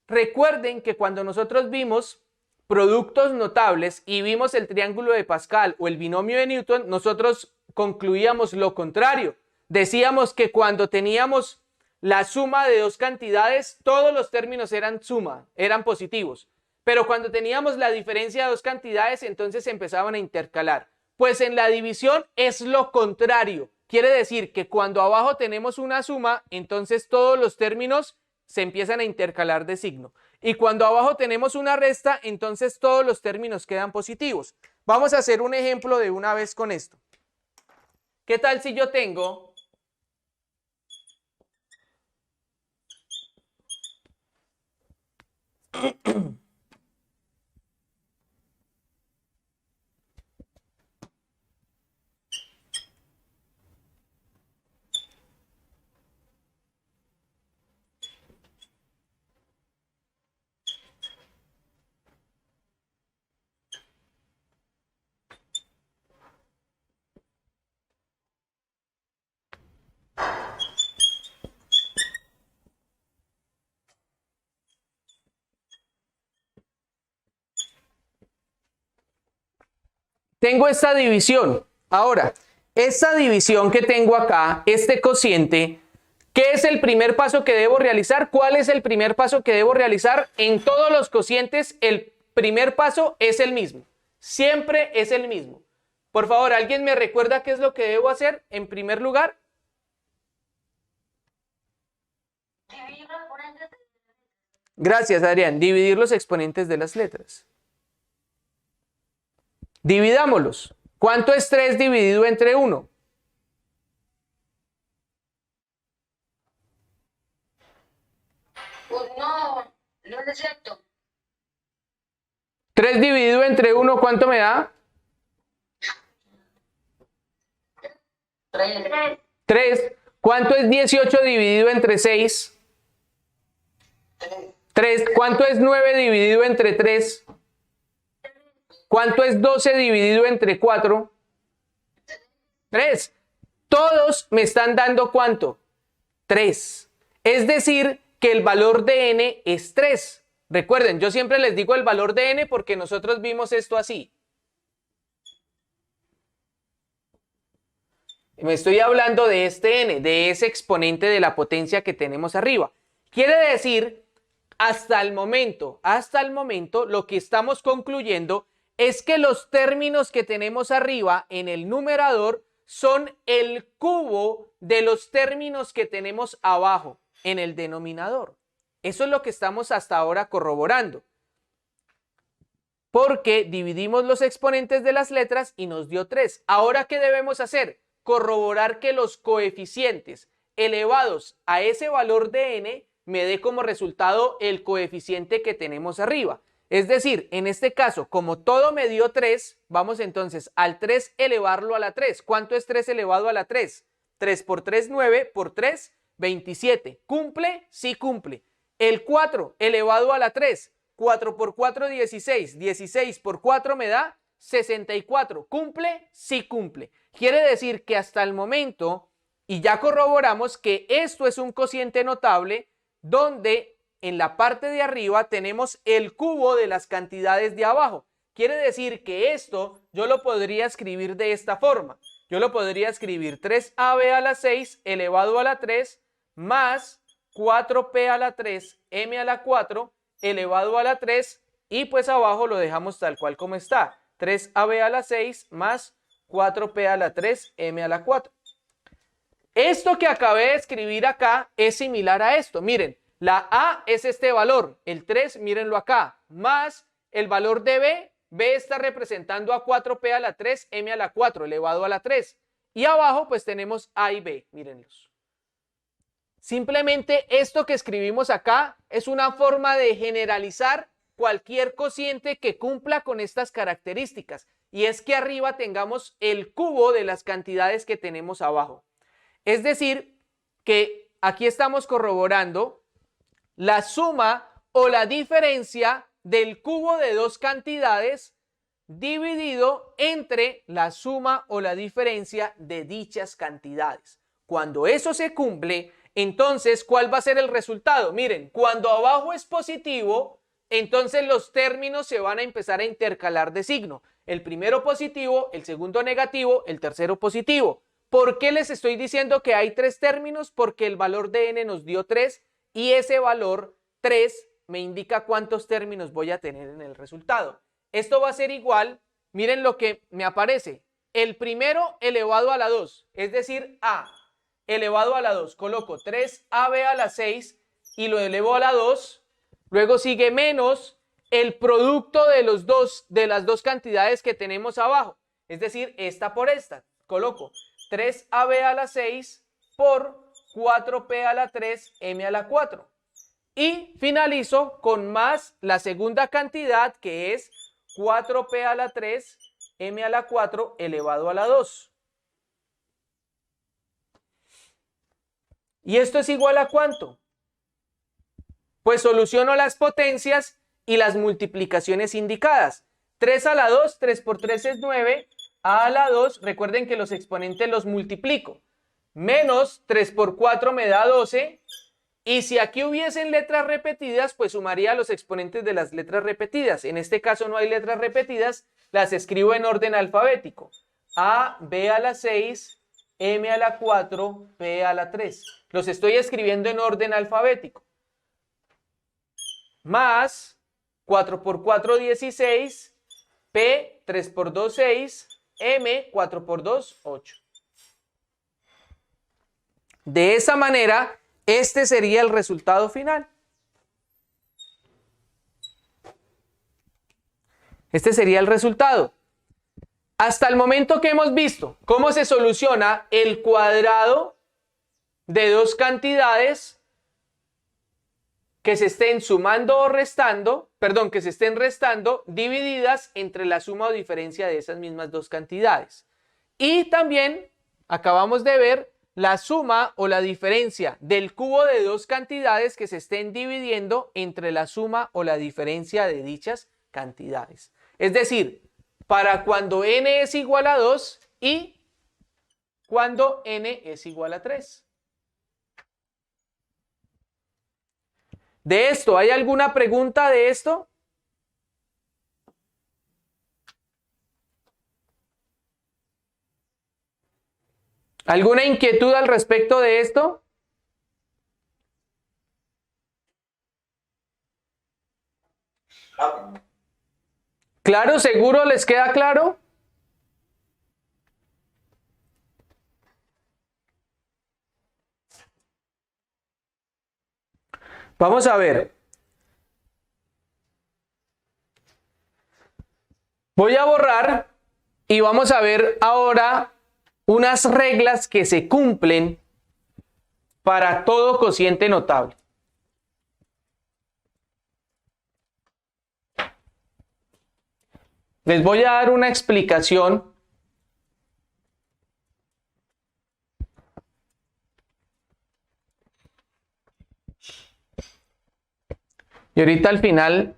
Recuerden que cuando nosotros vimos productos notables y vimos el triángulo de Pascal o el binomio de Newton, nosotros concluíamos lo contrario. Decíamos que cuando teníamos la suma de dos cantidades, todos los términos eran suma, eran positivos. Pero cuando teníamos la diferencia de dos cantidades, entonces empezaban a intercalar. Pues en la división es lo contrario. Quiere decir que cuando abajo tenemos una suma, entonces todos los términos se empiezan a intercalar de signo. Y cuando abajo tenemos una resta, entonces todos los términos quedan positivos. Vamos a hacer un ejemplo de una vez con esto. ¿Qué tal si yo tengo tengo esta división. Ahora, esta división que tengo acá, este cociente, ¿qué es el primer paso que debo realizar? ¿Cuál es el primer paso que debo realizar? En todos los cocientes, el primer paso es el mismo. Siempre es el mismo. Por favor, ¿alguien me recuerda qué es lo que debo hacer en primer lugar? Dividir los exponentes. Gracias, Adrián. Dividir los exponentes de las letras. Dividámoslos. ¿Cuánto es 3 dividido entre 1? No es exacto. 3 dividido entre 1, ¿cuánto me da? 3. 3. ¿Cuánto es 18 dividido entre 6? 3. ¿Cuánto es 9 dividido entre 3? ¿Cuánto es 12 dividido entre 4? 3. Todos me están dando ¿cuánto? 3. Es decir, que el valor de n es 3. Recuerden, yo siempre les digo el valor de n porque nosotros vimos esto así. Me estoy hablando de este n, de ese exponente de la potencia que tenemos arriba. Quiere decir, hasta el momento, lo que estamos concluyendo es que los términos que tenemos arriba en el numerador son el cubo de los términos que tenemos abajo en el denominador. Eso es lo que estamos hasta ahora corroborando. Porque dividimos los exponentes de las letras y nos dio 3. Ahora, ¿qué debemos hacer? Corroborar que los coeficientes elevados a ese valor de n me dé como resultado el coeficiente que tenemos arriba. Es decir, en este caso, como todo me dio 3, vamos entonces al 3 elevarlo a la 3. ¿Cuánto es 3 elevado a la 3? 3 por 3, 9, por 3, 27. ¿Cumple? Sí cumple. El 4 elevado a la 3. 4 por 4, 16. 16 por 4 me da 64. ¿Cumple? Sí cumple. Quiere decir que hasta el momento, y ya corroboramos que esto es un cociente notable, donde en la parte de arriba tenemos el cubo de las cantidades de abajo. Quiere decir que esto yo lo podría escribir de esta forma. Yo lo podría escribir 3ab a la 6 elevado a la 3 más 4p a la 3 m a la 4 elevado a la 3 y pues abajo lo dejamos tal cual como está. 3ab a la 6 más 4p a la 3 m a la 4. Esto que acabé de escribir acá es similar a esto. Miren, la A es este valor, el 3, mírenlo acá, más el valor de B. B está representando a 4p a la 3, m a la 4 elevado a la 3. Y abajo pues tenemos A y B, mírenlos. Simplemente esto que escribimos acá es una forma de generalizar cualquier cociente que cumpla con estas características. Y es que arriba tengamos el cubo de las cantidades que tenemos abajo. Es decir, que aquí estamos corroborando la suma o la diferencia del cubo de dos cantidades dividido entre la suma o la diferencia de dichas cantidades. Cuando eso se cumple, entonces, ¿cuál va a ser el resultado? Miren, cuando abajo es positivo, entonces los términos se van a empezar a intercalar de signo. El primero positivo, el segundo negativo, el tercero positivo. ¿Por qué les estoy diciendo que hay 3 términos? Porque el valor de n nos dio 3 y ese valor 3 me indica cuántos términos voy a tener en el resultado. Esto va a ser igual, miren lo que me aparece, el primero elevado a la 2, es decir, A elevado a la 2, coloco 3ab a la 6 y lo elevo a la 2, luego sigue menos el producto de las dos cantidades que tenemos abajo, es decir, esta por esta, coloco 3ab a la 6 por 4p a la 3, m a la 4. Y finalizo con más la segunda cantidad que es 4p a la 3, m a la 4 elevado a la 2. ¿Y esto es igual a cuánto? Pues soluciono las potencias y las multiplicaciones indicadas. 3 a la 2, 3 por 3 es 9, a la 2, recuerden que los exponentes los multiplico. Menos 3 por 4 me da 12 Y si aquí hubiesen letras repetidas, pues sumaría los exponentes de las letras repetidas. En este caso no hay letras repetidas, las escribo en orden alfabético. A, B a la 6, M a la 4, P a la 3. Los estoy escribiendo en orden alfabético. Más 4 por 4, 16, P, 3 por 2, 6, M, 4 por 2, 8. De esa manera, este sería el resultado final. Este sería el resultado. Hasta el momento que hemos visto cómo se soluciona el cuadrado de dos cantidades que se estén sumando o restando, perdón, que se estén restando divididas entre la suma o diferencia de esas mismas dos cantidades. Y también acabamos de ver la suma o la diferencia del cubo de dos cantidades que se estén dividiendo entre la suma o la diferencia de dichas cantidades. Es decir, para cuando n es igual a 2 y cuando n es igual a 3. ¿De esto hay alguna pregunta de esto? ¿Alguna inquietud al respecto de esto? ¿Claro? ¿Seguro les queda claro? Vamos a ver. Voy a borrar y vamos a ver ahora unas reglas que se cumplen para todo cociente notable. Les voy a dar una explicación y ahorita al final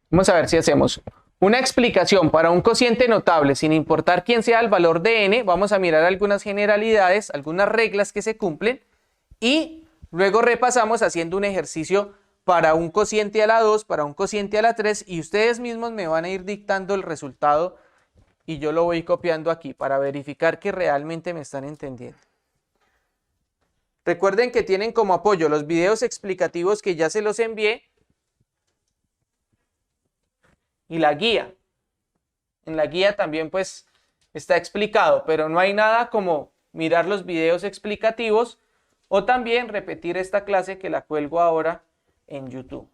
vamos a ver si hacemos una explicación para un cociente notable sin importar quién sea el valor de n. Vamos a mirar algunas generalidades, algunas reglas que se cumplen y luego repasamos haciendo un ejercicio para un cociente a la 2, para un cociente a la 3 y ustedes mismos me van a ir dictando el resultado y yo lo voy copiando aquí para verificar que realmente me están entendiendo. Recuerden que tienen como apoyo los videos explicativos que ya se los envié y la guía. En la guía también pues está explicado, pero no hay nada como mirar los videos explicativos o también repetir esta clase que la cuelgo ahora en YouTube.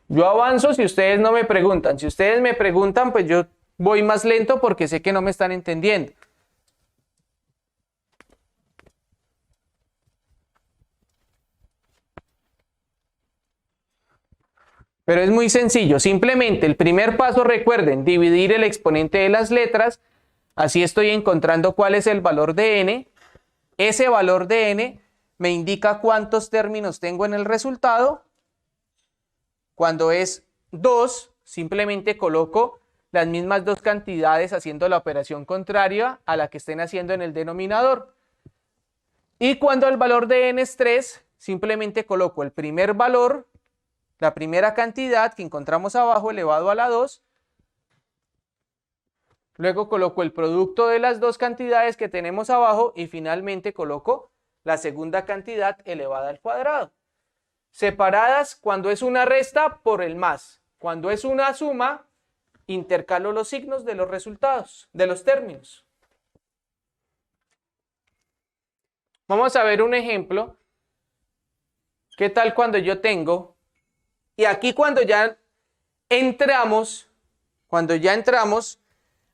Yo avanzo si ustedes no me preguntan. Si ustedes me preguntan, pues yo voy más lento porque sé que no me están entendiendo. Pero es muy sencillo. Simplemente el primer paso, recuerden, dividir el exponente de las letras. Así estoy encontrando cuál es el valor de n. Ese valor de n me indica cuántos términos tengo en el resultado. Cuando es 2, simplemente coloco las mismas dos cantidades haciendo la operación contraria a la que estén haciendo en el denominador. Y cuando el valor de n es 3, simplemente coloco el primer valor, la primera cantidad que encontramos abajo elevado a la 2. Luego coloco el producto de las dos cantidades que tenemos abajo y finalmente coloco la segunda cantidad elevada al cuadrado. Separadas cuando es una resta por el más. Cuando es una suma, intercalo los signos de los resultados, de los términos. Vamos a ver un ejemplo. ¿Qué tal cuando yo tengo? Y aquí cuando ya entramos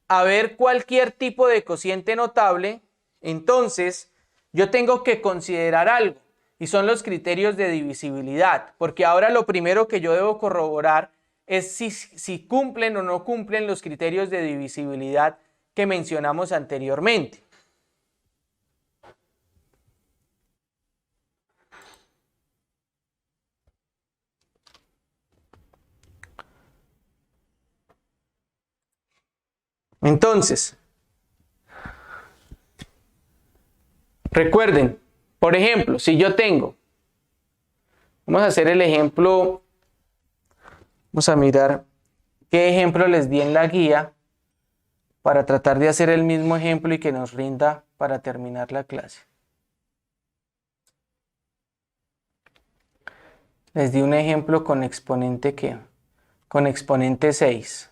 a ver cualquier tipo de cociente notable, entonces yo tengo que considerar algo. Y son los criterios de divisibilidad, porque ahora lo primero que yo debo corroborar es si cumplen o no cumplen los criterios de divisibilidad que mencionamos anteriormente. Entonces, recuerden, por ejemplo, si yo tengo, vamos a hacer el ejemplo, vamos a mirar qué ejemplo les di en la guía para tratar de hacer el mismo ejemplo y que nos rinda para terminar la clase. Les di un ejemplo con exponente ¿qué? Con exponente 6.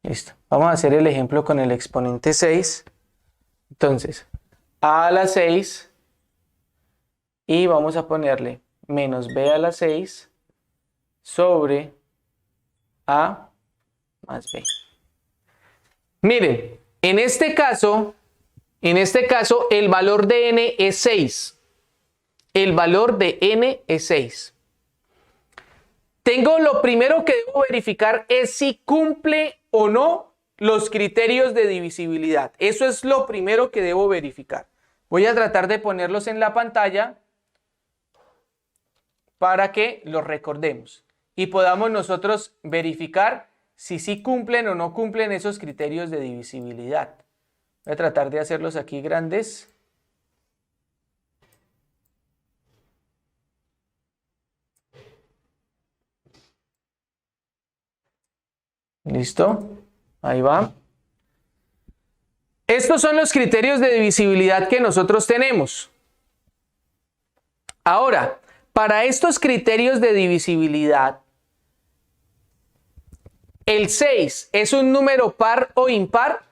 Listo. Vamos a hacer el ejemplo con el exponente 6. Entonces, a la 6 y vamos a ponerle menos b a la 6 sobre a más b. Miren, en este caso, el valor de n es 6. El valor de n es 6. Lo primero que debo verificar es si cumple o no los criterios de divisibilidad. Eso es lo primero que debo verificar. Voy a tratar de ponerlos en la pantalla para que los recordemos y podamos nosotros verificar si sí cumplen o no cumplen esos criterios de divisibilidad. Voy a tratar de hacerlos aquí grandes. ¿Listo? Ahí va. Estos son los criterios de divisibilidad que nosotros tenemos. Ahora, para estos criterios de divisibilidad, ¿el 6 es un número par o impar?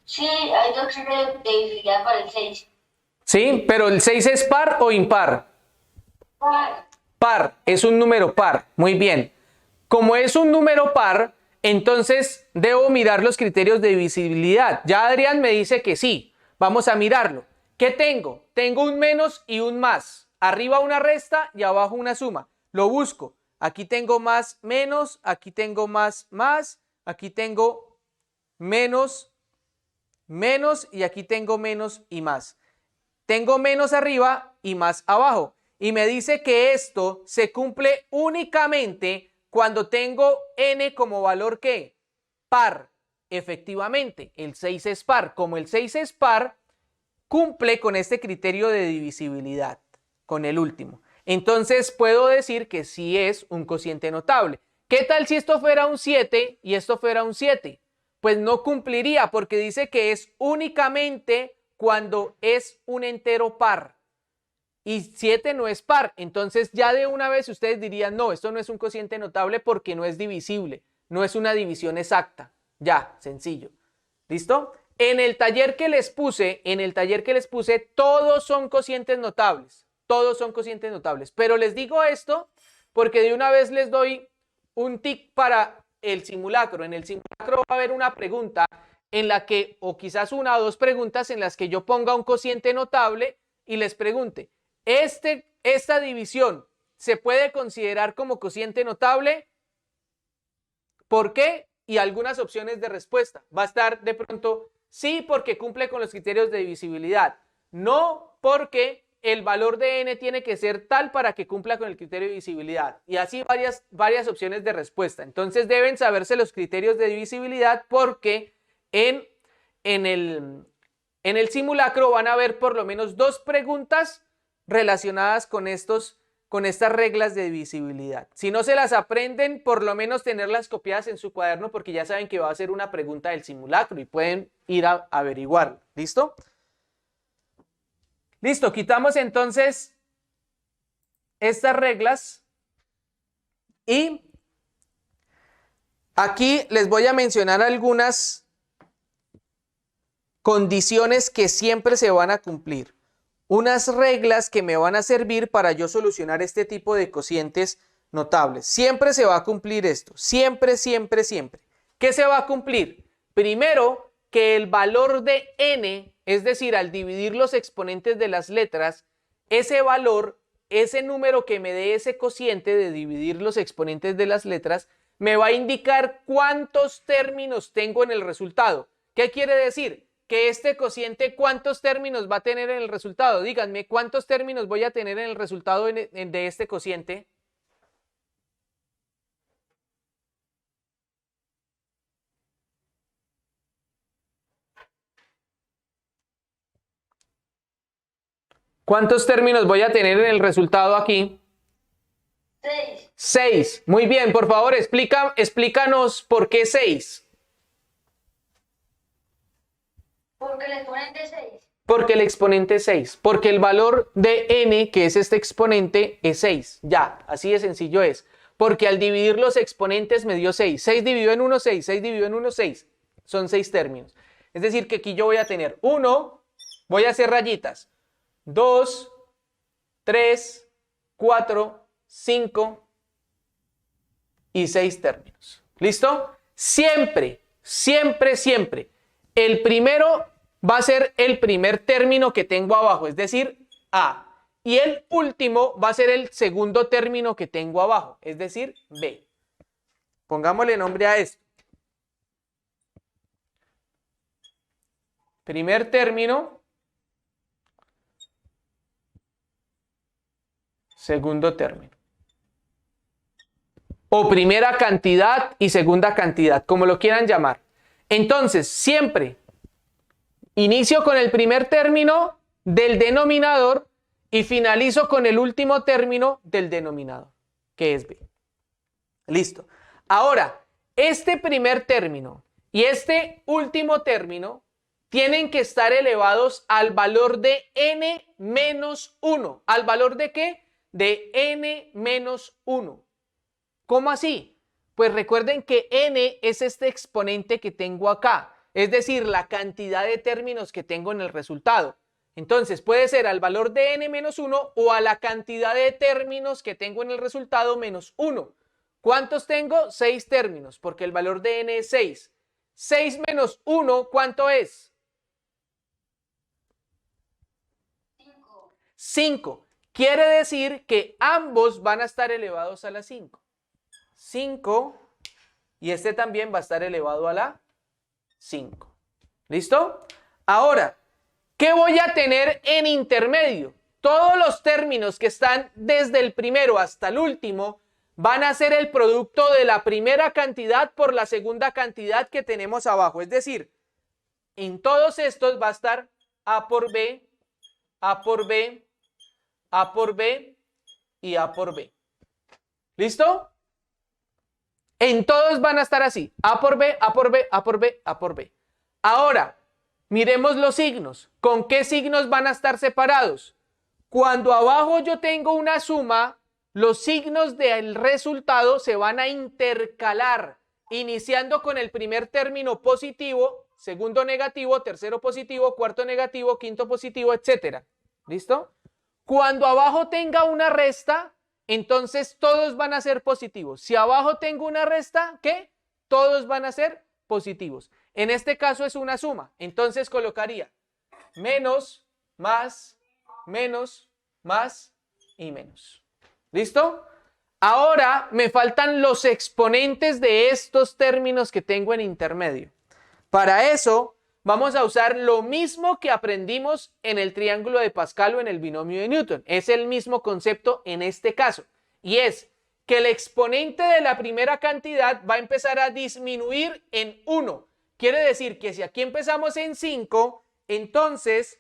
Sí, hay dos criterios de divisibilidad para el 6. Sí, pero ¿el 6 es par o impar? Par. Par, es un número par. Muy bien. Como es un número par, entonces debo mirar los criterios de divisibilidad. Ya Adrián me dice que sí. Vamos a mirarlo. ¿Qué tengo? Tengo un menos y un más. Arriba una resta y abajo una suma. Lo busco. Aquí tengo más, menos. Aquí tengo más, más. Aquí tengo menos, menos. Y aquí tengo menos y más. Tengo menos arriba y más abajo. Y me dice que esto se cumple únicamente cuando tengo n como valor ¿qué? Par. Efectivamente, el 6 es par. Como el 6 es par, cumple con este criterio de divisibilidad, con el último. Entonces puedo decir que sí es un cociente notable. ¿Qué tal si esto fuera un 7 y esto fuera un 7? Pues no cumpliría porque dice que es únicamente cuando es un entero par. Y 7 no es par. Entonces ya de una vez ustedes dirían, no, esto no es un cociente notable porque no es divisible. No es una división exacta. Ya, sencillo. ¿Listo? En el taller que les puse, todos son cocientes notables. Todos son cocientes notables. Pero les digo esto porque de una vez les doy un tic para el simulacro. En el simulacro va a haber una pregunta en la que, o quizás una o dos preguntas en las que yo ponga un cociente notable y les pregunte, ¿esta división se puede considerar como cociente notable? ¿Por qué? Y algunas opciones de respuesta. Va a estar de pronto, sí, porque cumple con los criterios de divisibilidad. No, porque el valor de n tiene que ser tal para que cumpla con el criterio de divisibilidad. Y así varias opciones de respuesta. Entonces deben saberse los criterios de divisibilidad porque en el simulacro van a haber por lo menos dos preguntas relacionadas con estas reglas de divisibilidad. Si no se las aprenden, por lo menos tenerlas copiadas en su cuaderno porque ya saben que va a ser una pregunta del simulacro y pueden ir a averiguarlo. ¿Listo? Listo, quitamos entonces estas reglas y aquí les voy a mencionar algunas condiciones que siempre se van a cumplir. Unas reglas que me van a servir para yo solucionar este tipo de cocientes notables. Siempre se va a cumplir esto. Siempre, siempre, siempre. ¿Qué se va a cumplir? Primero, que el valor de n, es decir, al dividir los exponentes de las letras, ese valor, ese número que me dé ese cociente de dividir los exponentes de las letras, me va a indicar cuántos términos tengo en el resultado. ¿Qué quiere decir? Que este cociente, ¿cuántos términos va a tener en el resultado? Díganme, ¿cuántos términos voy a tener en el resultado de este cociente? ¿Cuántos términos voy a tener en el resultado aquí? 6. 6. Muy bien, por favor, explícanos por qué 6. Porque el exponente es 6. Porque el exponente es 6. Porque el valor de n, que es este exponente, es 6. Ya, así de sencillo es. Porque al dividir los exponentes me dio 6. 6 dividido en 1, 6. 6 dividido en 1, 6. Son 6 términos. Es decir, que aquí yo voy a tener 1, voy a hacer rayitas. 2, 3, 4, 5 y 6 términos. ¿Listo? Siempre, siempre, siempre. El primero va a ser el primer término que tengo abajo, es decir, A. Y el último va a ser el segundo término que tengo abajo, es decir, B. Pongámosle nombre a esto. Primer término. Segundo término. O primera cantidad y segunda cantidad, como lo quieran llamar. Entonces, siempre inicio con el primer término del denominador y finalizo con el último término del denominador, que es B. Listo. Ahora, este primer término y este último término tienen que estar elevados al valor de n menos 1. ¿Al valor de qué? De n menos 1. ¿Cómo así? Pues recuerden que n es este exponente que tengo acá, es decir, la cantidad de términos que tengo en el resultado. Entonces puede ser al valor de n menos 1 o a la cantidad de términos que tengo en el resultado menos 1. ¿Cuántos tengo? 6 términos, porque el valor de n es 6. 6 menos 1, ¿cuánto es? 5. 5. Quiere decir que ambos van a estar elevados a la 5. 5 y este también va a estar elevado a la 5. ¿Listo? Ahora, ¿qué voy a tener en intermedio? Todos los términos que están desde el primero hasta el último van a ser el producto de la primera cantidad por la segunda cantidad que tenemos abajo. Es decir, en todos estos va a estar A por B, A por B, A por B y A por B. ¿Listo? En todos van a estar así. A por B, A por B, A por B, A por B. Ahora, miremos los signos. ¿Con qué signos van a estar separados? Cuando abajo yo tengo una suma, los signos del resultado se van a intercalar, iniciando con el primer término positivo, segundo negativo, tercero positivo, cuarto negativo, quinto positivo, etc. ¿Listo? Cuando abajo tenga una resta, entonces todos van a ser positivos. Si abajo tengo una resta, ¿qué? Todos van a ser positivos. En este caso es una suma, entonces colocaría menos, más y menos. ¿Listo? Ahora me faltan los exponentes de estos términos que tengo en intermedio. Para eso vamos a usar lo mismo que aprendimos en el triángulo de Pascal o en el binomio de Newton. Es el mismo concepto en este caso. Y es que el exponente de la primera cantidad va a empezar a disminuir en 1. Quiere decir que si aquí empezamos en 5, entonces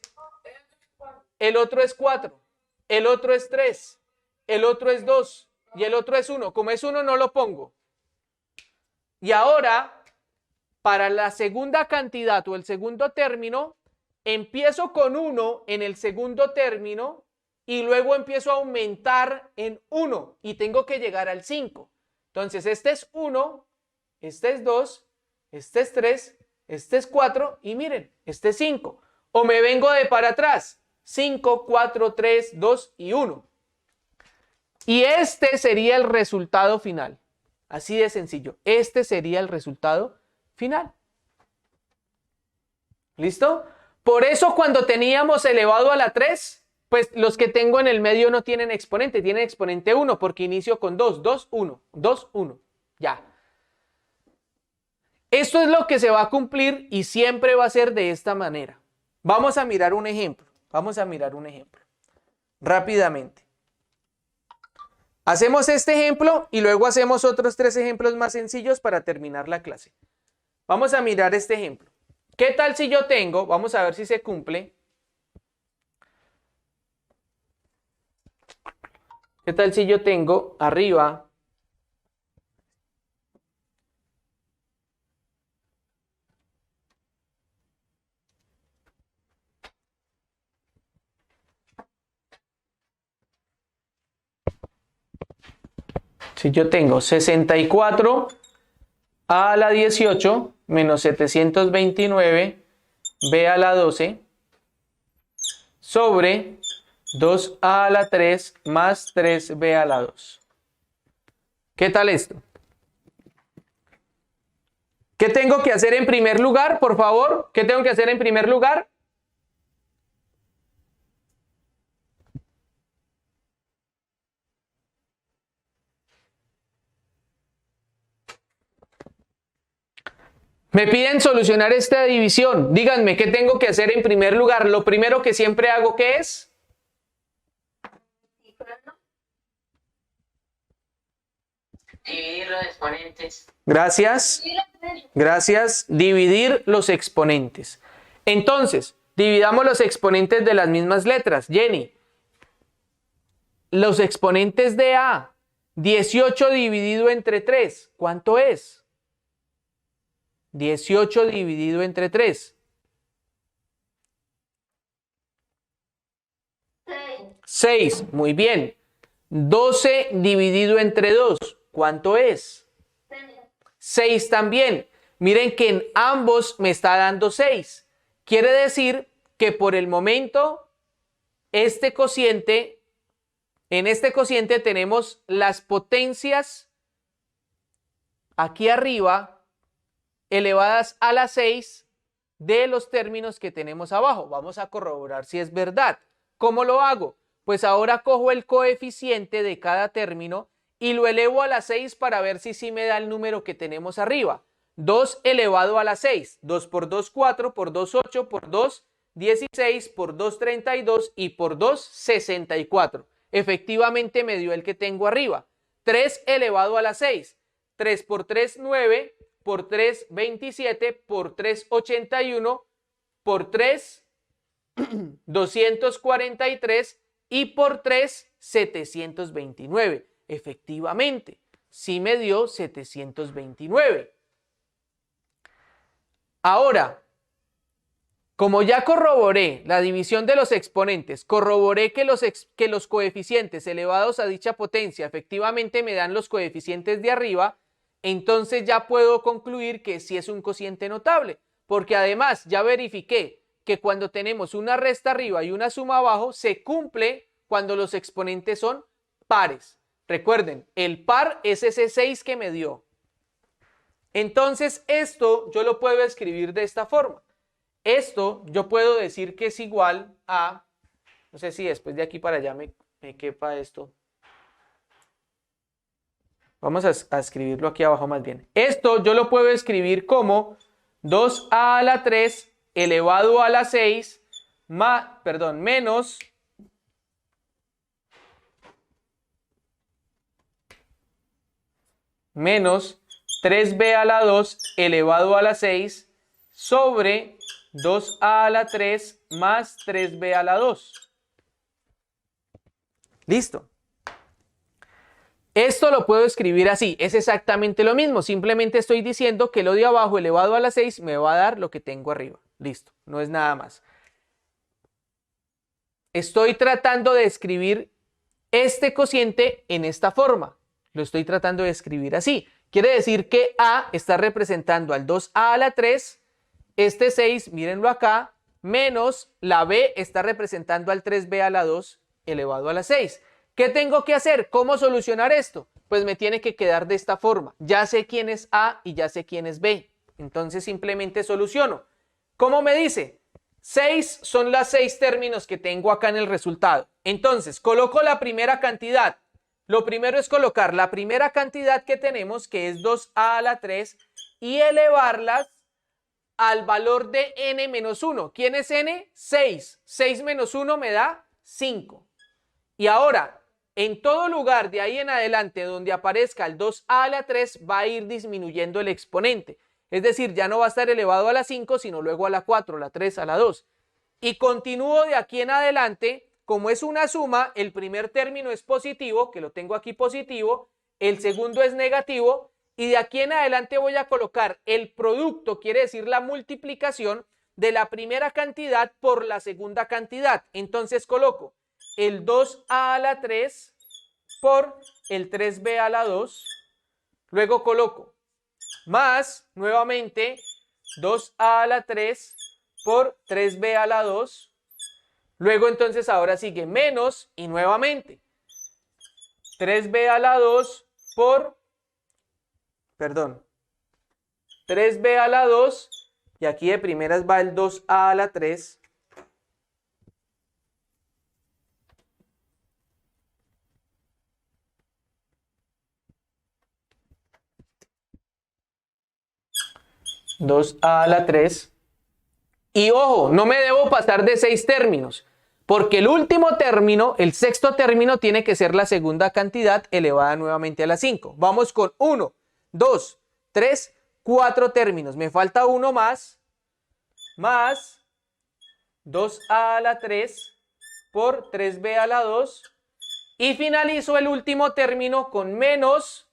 el otro es 4, el otro es 3, el otro es 2 y el otro es 1. Como es 1 no lo pongo. Y ahora, para la segunda cantidad o el segundo término, empiezo con 1 en el segundo término y luego empiezo a aumentar en 1 y tengo que llegar al 5. Entonces este es 1, este es 2, este es 3, este es 4 y miren, este es 5. O me vengo de para atrás, 5, 4, 3, 2 y 1. Y este sería el resultado final. Así de sencillo. Este sería el resultado final. ¿Listo? Por eso cuando teníamos elevado a la 3, pues los que tengo en el medio no tienen exponente, tienen exponente 1 porque inicio con 2, 2, 1, 2, 1. Ya. Esto es lo que se va a cumplir y siempre va a ser de esta manera. Vamos a mirar un ejemplo. Vamos a mirar un ejemplo. Rápidamente. Hacemos este ejemplo y luego hacemos otros 3 ejemplos más sencillos para terminar la clase. Vamos a mirar este ejemplo. ¿Qué tal si yo tengo? Vamos a ver si se cumple. ¿Qué tal si yo tengo arriba si yo tengo 64 a la 18 menos 729 b a la 12 sobre 2a a la 3 más 3b a la 2. ¿Qué tal esto? ¿Qué tengo que hacer en primer lugar, por favor? ¿Qué tengo que hacer en primer lugar? Me piden solucionar esta división. Díganme, ¿qué tengo que hacer en primer lugar? Lo primero que siempre hago, ¿qué es? Dividir los exponentes. Gracias. Gracias. Dividir los exponentes. Entonces, dividamos los exponentes de las mismas letras. Jenny, los exponentes de A, 18 dividido entre 3, ¿cuánto es? 18 dividido entre 3. 6, muy bien. 12 dividido entre 2, ¿cuánto es? 6 también. Miren que en ambos me está dando 6. Quiere decir que por el momento, en este cociente tenemos las potencias aquí arriba elevadas a la 6 de los términos que tenemos abajo. Vamos a corroborar si es verdad. ¿Cómo lo hago? Pues ahora cojo el coeficiente de cada término y lo elevo a la 6 para ver si sí me da el número que tenemos arriba. 2 elevado a la 6. 2 por 2, 4, por 2, 8, por 2, 16, por 2, 32 y por 2, 64. Efectivamente me dio el que tengo arriba. 3 elevado a la 6. 3 por 3, 9. Por 3, 27, por 3, 81, por 3, 243 y por 3, 729. Efectivamente, sí me dio 729. Ahora, como ya corroboré la división de los exponentes, corroboré que los coeficientes elevados a dicha potencia efectivamente me dan los coeficientes de arriba, entonces ya puedo concluir que sí es un cociente notable, porque además ya verifiqué que cuando tenemos una resta arriba y una suma abajo, se cumple cuando los exponentes son pares. Recuerden, el par es ese 6 que me dio. Entonces esto yo lo puedo escribir de esta forma. Esto yo puedo decir que es igual a, no sé si después de aquí para allá me quepa esto. Vamos a escribirlo aquí abajo más bien. Esto yo lo puedo escribir como 2a a la 3 elevado a la 6 menos menos 3b a la 2 elevado a la 6 sobre 2a a la 3 más 3b a la 2. Listo. Esto lo puedo escribir así, es exactamente lo mismo, simplemente estoy diciendo que lo de abajo elevado a la 6 me va a dar lo que tengo arriba. Listo, no es nada más. Estoy tratando de escribir este cociente en esta forma. Lo estoy tratando de escribir así. Quiere decir que A está representando al 2a a la 3, este 6, mírenlo acá, menos la B está representando al 3b a la 2 elevado a la 6. ¿Qué tengo que hacer? ¿Cómo solucionar esto? Pues me tiene que quedar de esta forma. Ya sé quién es A y ya sé quién es B. Entonces simplemente soluciono. ¿Cómo me dice? 6 son las 6 términos que tengo acá en el resultado. Entonces coloco la primera cantidad. Lo primero es colocar la primera cantidad que tenemos, que es 2a a la 3, y elevarlas al valor de n menos 1. ¿Quién es n? 6. 6 menos 1 me da 5. Y ahora, en todo lugar de ahí en adelante donde aparezca el 2a a la 3 va a ir disminuyendo el exponente. Es decir, ya no va a estar elevado a la 5, sino luego a la 4, a la 3, a la 2. Y continúo de aquí en adelante, como es una suma, el primer término es positivo, que lo tengo aquí positivo, el segundo es negativo, y de aquí en adelante voy a colocar el producto, quiere decir la multiplicación de la primera cantidad por la segunda cantidad. Entonces coloco el 2a a la 3 por el 3b a la 2, luego coloco más, nuevamente, 2a a la 3 por 3b a la 2, luego entonces ahora sigue menos y nuevamente 3b a la 2 por, 3b a la 2, y aquí de primeras va el 2a a la 3, y ojo, no me debo pasar de 6 términos, porque el último término, el sexto término, tiene que ser la segunda cantidad elevada nuevamente a la 5. Vamos con 1, 2, 3, 4 términos. Me falta uno más 2a a la 3 por 3b a la 2. Y finalizo el último término con menos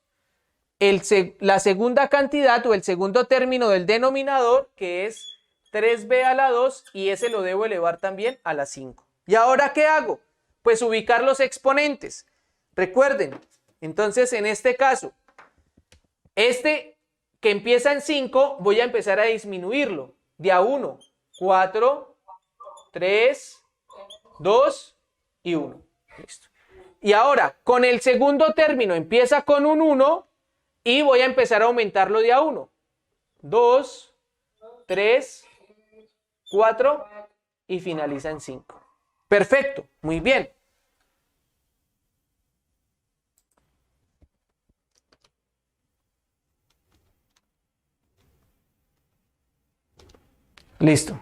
la segunda cantidad o el segundo término del denominador, que es 3b a la 2, y ese lo debo elevar también a la 5. ¿Y ahora qué hago? Pues ubicar los exponentes. Recuerden, entonces en este caso, este que empieza en 5, voy a empezar a disminuirlo. De a 1, 4, 3, 2 y 1. Listo. Y ahora, con el segundo término empieza con un 1 y voy a empezar a aumentarlo de a 1. 2, 3, 4 y finaliza en 5. Perfecto, muy bien. Listo.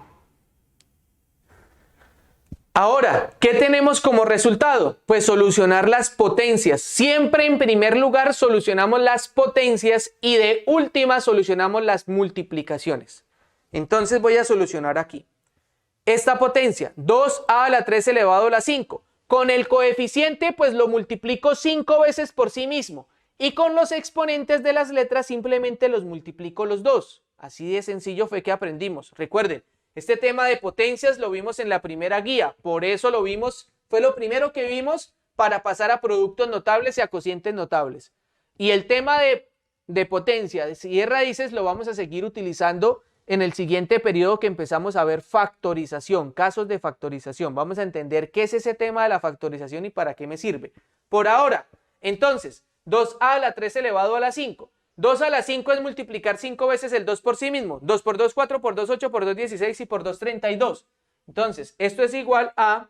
Ahora, ¿qué tenemos como resultado? Pues solucionar las potencias. Siempre en primer lugar solucionamos las potencias y de última solucionamos las multiplicaciones. Entonces voy a solucionar aquí. Esta potencia, 2a a la 3 elevado a la 5. Con el coeficiente pues lo multiplico 5 veces por sí mismo. Y con los exponentes de las letras simplemente los multiplico los dos. Así de sencillo fue que aprendimos. Recuerden, este tema de potencias lo vimos en la primera guía, por eso lo vimos, fue lo primero que vimos para pasar a productos notables y a cocientes notables. Y el tema de potencia, de y raíces, lo vamos a seguir utilizando en el siguiente periodo que empezamos a ver factorización, casos de factorización. Vamos a entender qué es ese tema de la factorización y para qué me sirve. Por ahora, entonces, 2a a la 3 elevado a la 5. 2 a la 5 es multiplicar 5 veces el 2 por sí mismo. 2 por 2, 4, por 2, 8, por 2, 16 y por 2, 32. Entonces, esto es igual a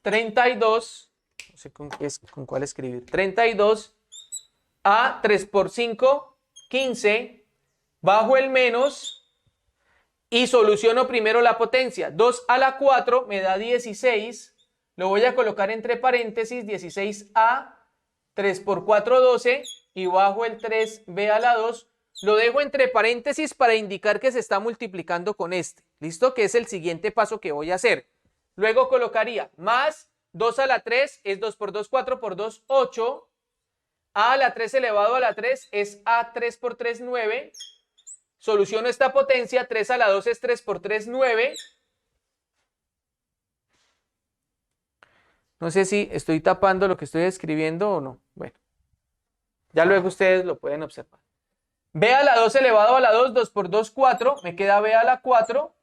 32, no sé con cuál escribir, 32 a 3 por 5, 15, bajo el menos y soluciono primero la potencia. 2 a la 4 me da 16, lo voy a colocar entre paréntesis, 16a, 3 por 4, 12, y bajo el 3b a la 2, lo dejo entre paréntesis para indicar que se está multiplicando con este. ¿Listo? Que es el siguiente paso que voy a hacer. Luego colocaría más 2 a la 3 es 2 por 2, 4 por 2, 8. A la 3 elevado a la 3 es a 3 por 3, 9. Soluciono esta potencia, 3 a la 2 es 3 por 3, 9. No sé si estoy tapando lo que estoy escribiendo o no. Bueno, ya luego ustedes lo pueden observar. B a la 2 elevado a la 2, 2 por 2, 4. Me queda B a la 4.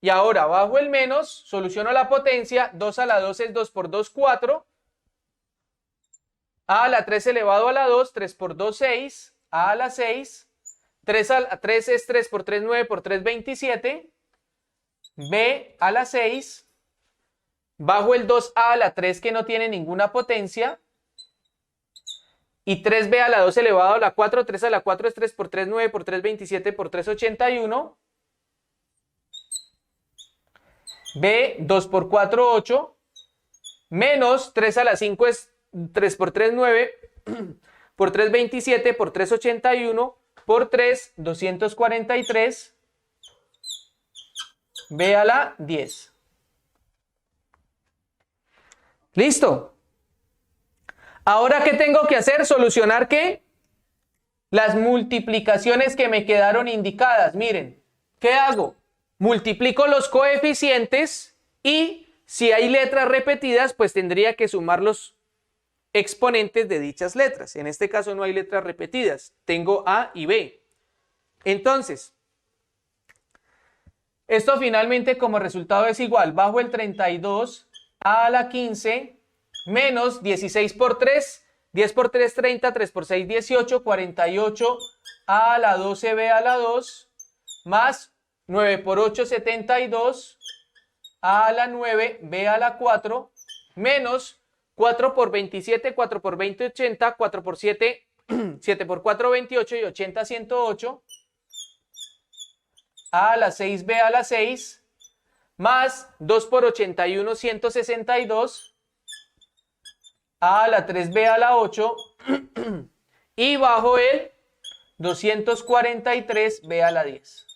Y ahora bajo el menos, soluciono la potencia. 2 a la 2 es 2 por 2, 4. A la 3 elevado a la 2, 3 por 2, 6. A la 6. 3 a la 3 es 3 por 3, 9 por 3, 27. B a la 6. Bajo el 2a a la 3 que no tiene ninguna potencia. y 3b a la 2 elevado a la 4, 3 a la 4 es 3 por 3, 9 por 3, 27 por 3, 81. B, 2 por 4, 8. Menos 3 a la 5 es 3 por 3, 9. Por 3, 27. Por 3, 81. Por 3, 243. B a la 10. ¿Listo? Ahora, ¿qué tengo que hacer? Solucionar, ¿qué? Las multiplicaciones que me quedaron indicadas. Miren, ¿qué hago? Multiplico los coeficientes y si hay letras repetidas, pues tendría que sumar los exponentes de dichas letras. En este caso no hay letras repetidas. Tengo A y B. Entonces, esto finalmente como resultado es igual. Bajo el 32, A a la 15, menos 16 por 3, 10 por 3, 30, 3 por 6, 18, 48, A a la 12, B a la 2, más 9 por 8, 72, A a la 9, B a la 4, menos 4 por 27, 4 por 20, 80, 4 por 7, 7 por 4, 28 y 80, 108. A a la 6, B a la 6, más 2 por 81, 162. A la 3, B a la 8. Y bajo el 243, B a la 10.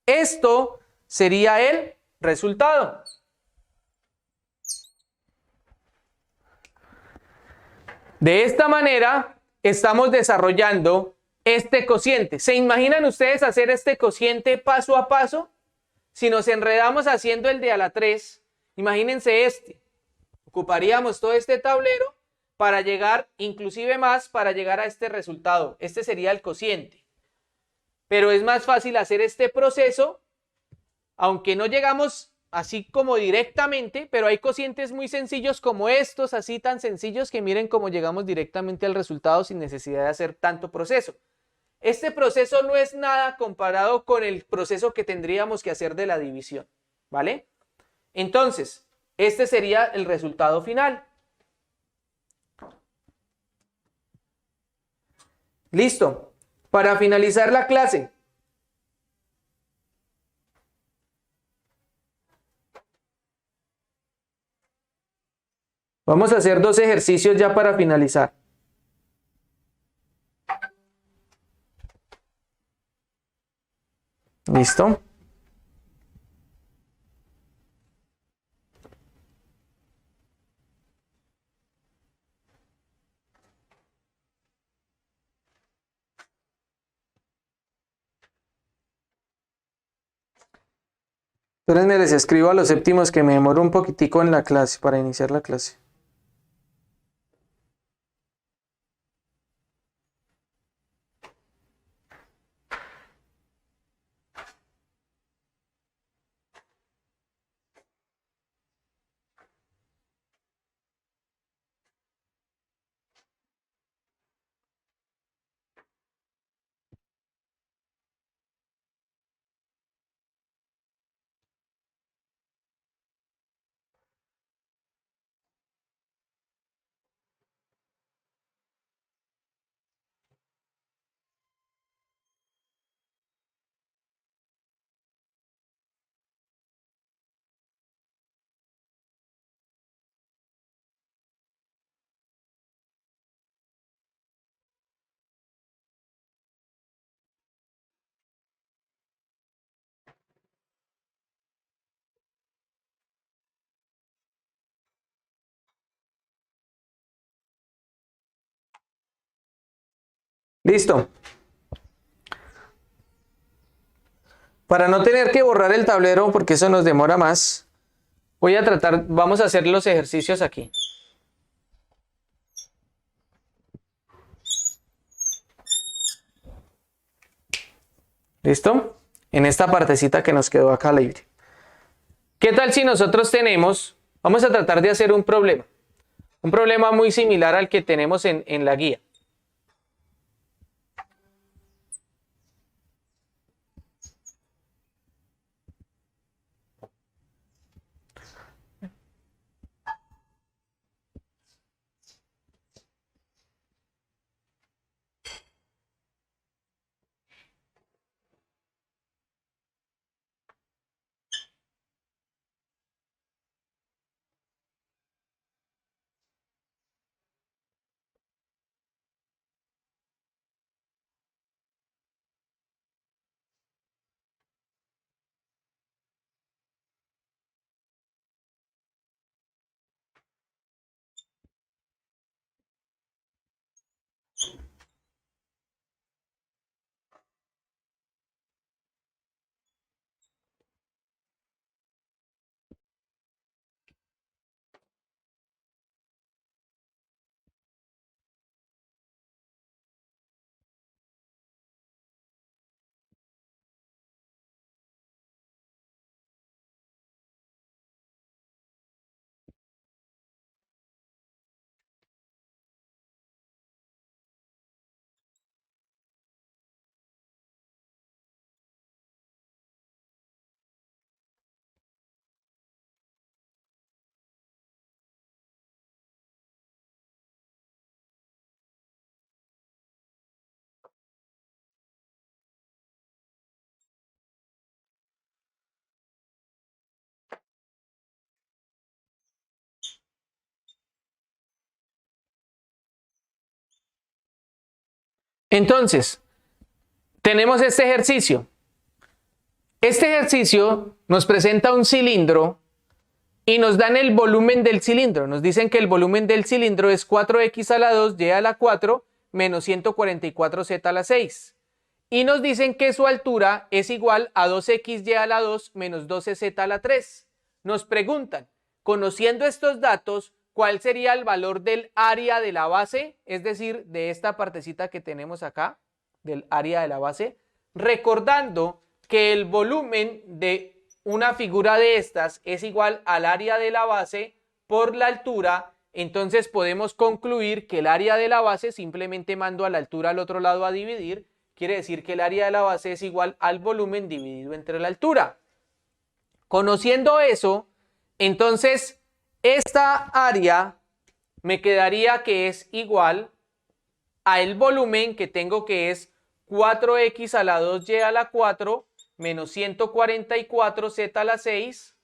Esto sería el resultado. De esta manera estamos desarrollando este cociente. ¿Se imaginan ustedes hacer este cociente paso a paso? Si nos enredamos haciendo el de a la 3, imagínense este. Ocuparíamos todo este tablero para llegar, inclusive más, para llegar a este resultado. Este sería el cociente. Pero es más fácil hacer este proceso, aunque no llegamos así como directamente, pero hay cocientes muy sencillos como estos, así tan sencillos que miren cómo llegamos directamente al resultado sin necesidad de hacer tanto proceso. Este proceso no es nada comparado con el proceso que tendríamos que hacer de la división, ¿vale? Entonces, este sería el resultado final. Listo. Para finalizar la clase, vamos a hacer 2 ejercicios ya para finalizar. ¿Listo? Espérenme, les escribo a los séptimos que me demoro un poquitico en la clase, para iniciar la clase. Listo. Para no tener que borrar el tablero, porque eso nos demora más, vamos a hacer los ejercicios aquí. ¿Listo? En esta partecita que nos quedó acá libre. ¿Qué tal si nosotros vamos a tratar de hacer un problema muy similar al que tenemos en la guía? Entonces, tenemos este ejercicio. Este ejercicio nos presenta un cilindro y nos dan el volumen del cilindro. Nos dicen que el volumen del cilindro es 4x a la 2, y a la 4, menos 144z a la 6. Y nos dicen que su altura es igual a 2x y a la 2 menos 12z a la 3. Nos preguntan, conociendo estos datos, ¿cuál sería el valor del área de la base? Es decir, de esta partecita que tenemos acá, del área de la base. Recordando que el volumen de una figura de estas es igual al área de la base por la altura, entonces podemos concluir que el área de la base, simplemente mando a la altura al otro lado a dividir, quiere decir que el área de la base es igual al volumen dividido entre la altura. Conociendo eso, entonces esta área me quedaría que es igual al volumen que tengo, que es 4x a la 2y a la 4 menos 144z a la 6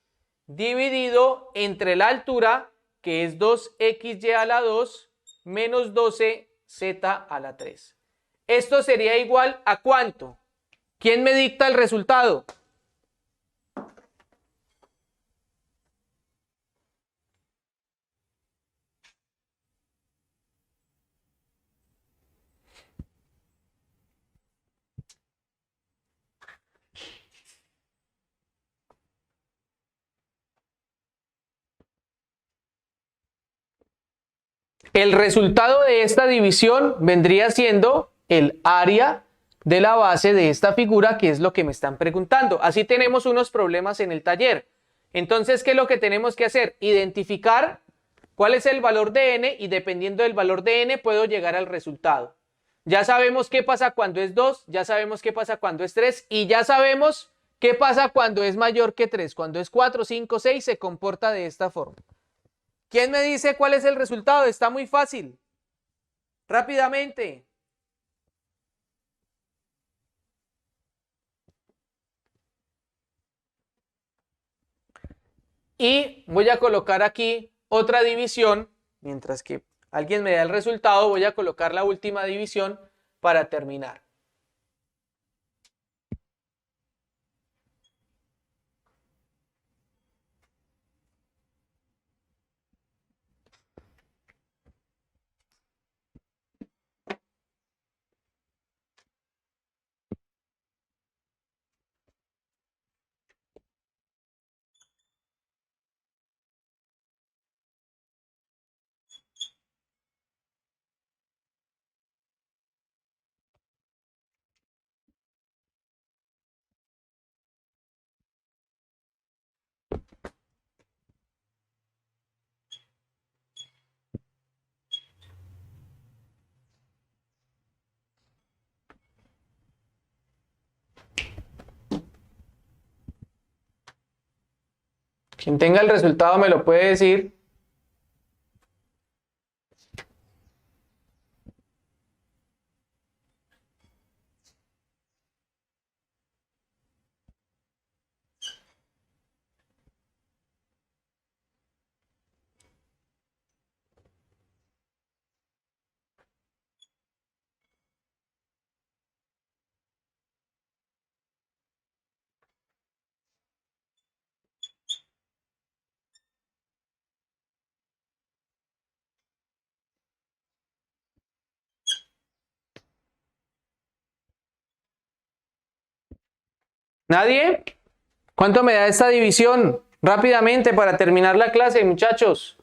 dividido entre la altura, que es 2xy a la 2 menos 12z a la 3. Esto sería igual a ¿cuánto? ¿Quién me dicta el resultado? El resultado de esta división vendría siendo el área de la base de esta figura, que es lo que me están preguntando. Así tenemos unos problemas en el taller. Entonces, ¿qué es lo que tenemos que hacer? Identificar cuál es el valor de n, y dependiendo del valor de n puedo llegar al resultado. Ya sabemos qué pasa cuando es 2, ya sabemos qué pasa cuando es 3 y ya sabemos qué pasa cuando es mayor que 3. Cuando es 4, 5, 6 se comporta de esta forma. ¿Quién me dice cuál es el resultado? Está muy fácil. Rápidamente. Y voy a colocar aquí otra división. Mientras que alguien me da el resultado, voy a colocar la última división para terminar. Quien tenga el resultado me lo puede decir. ¿Nadie? ¿Cuánto me da esta división? Rápidamente para terminar la clase, muchachos.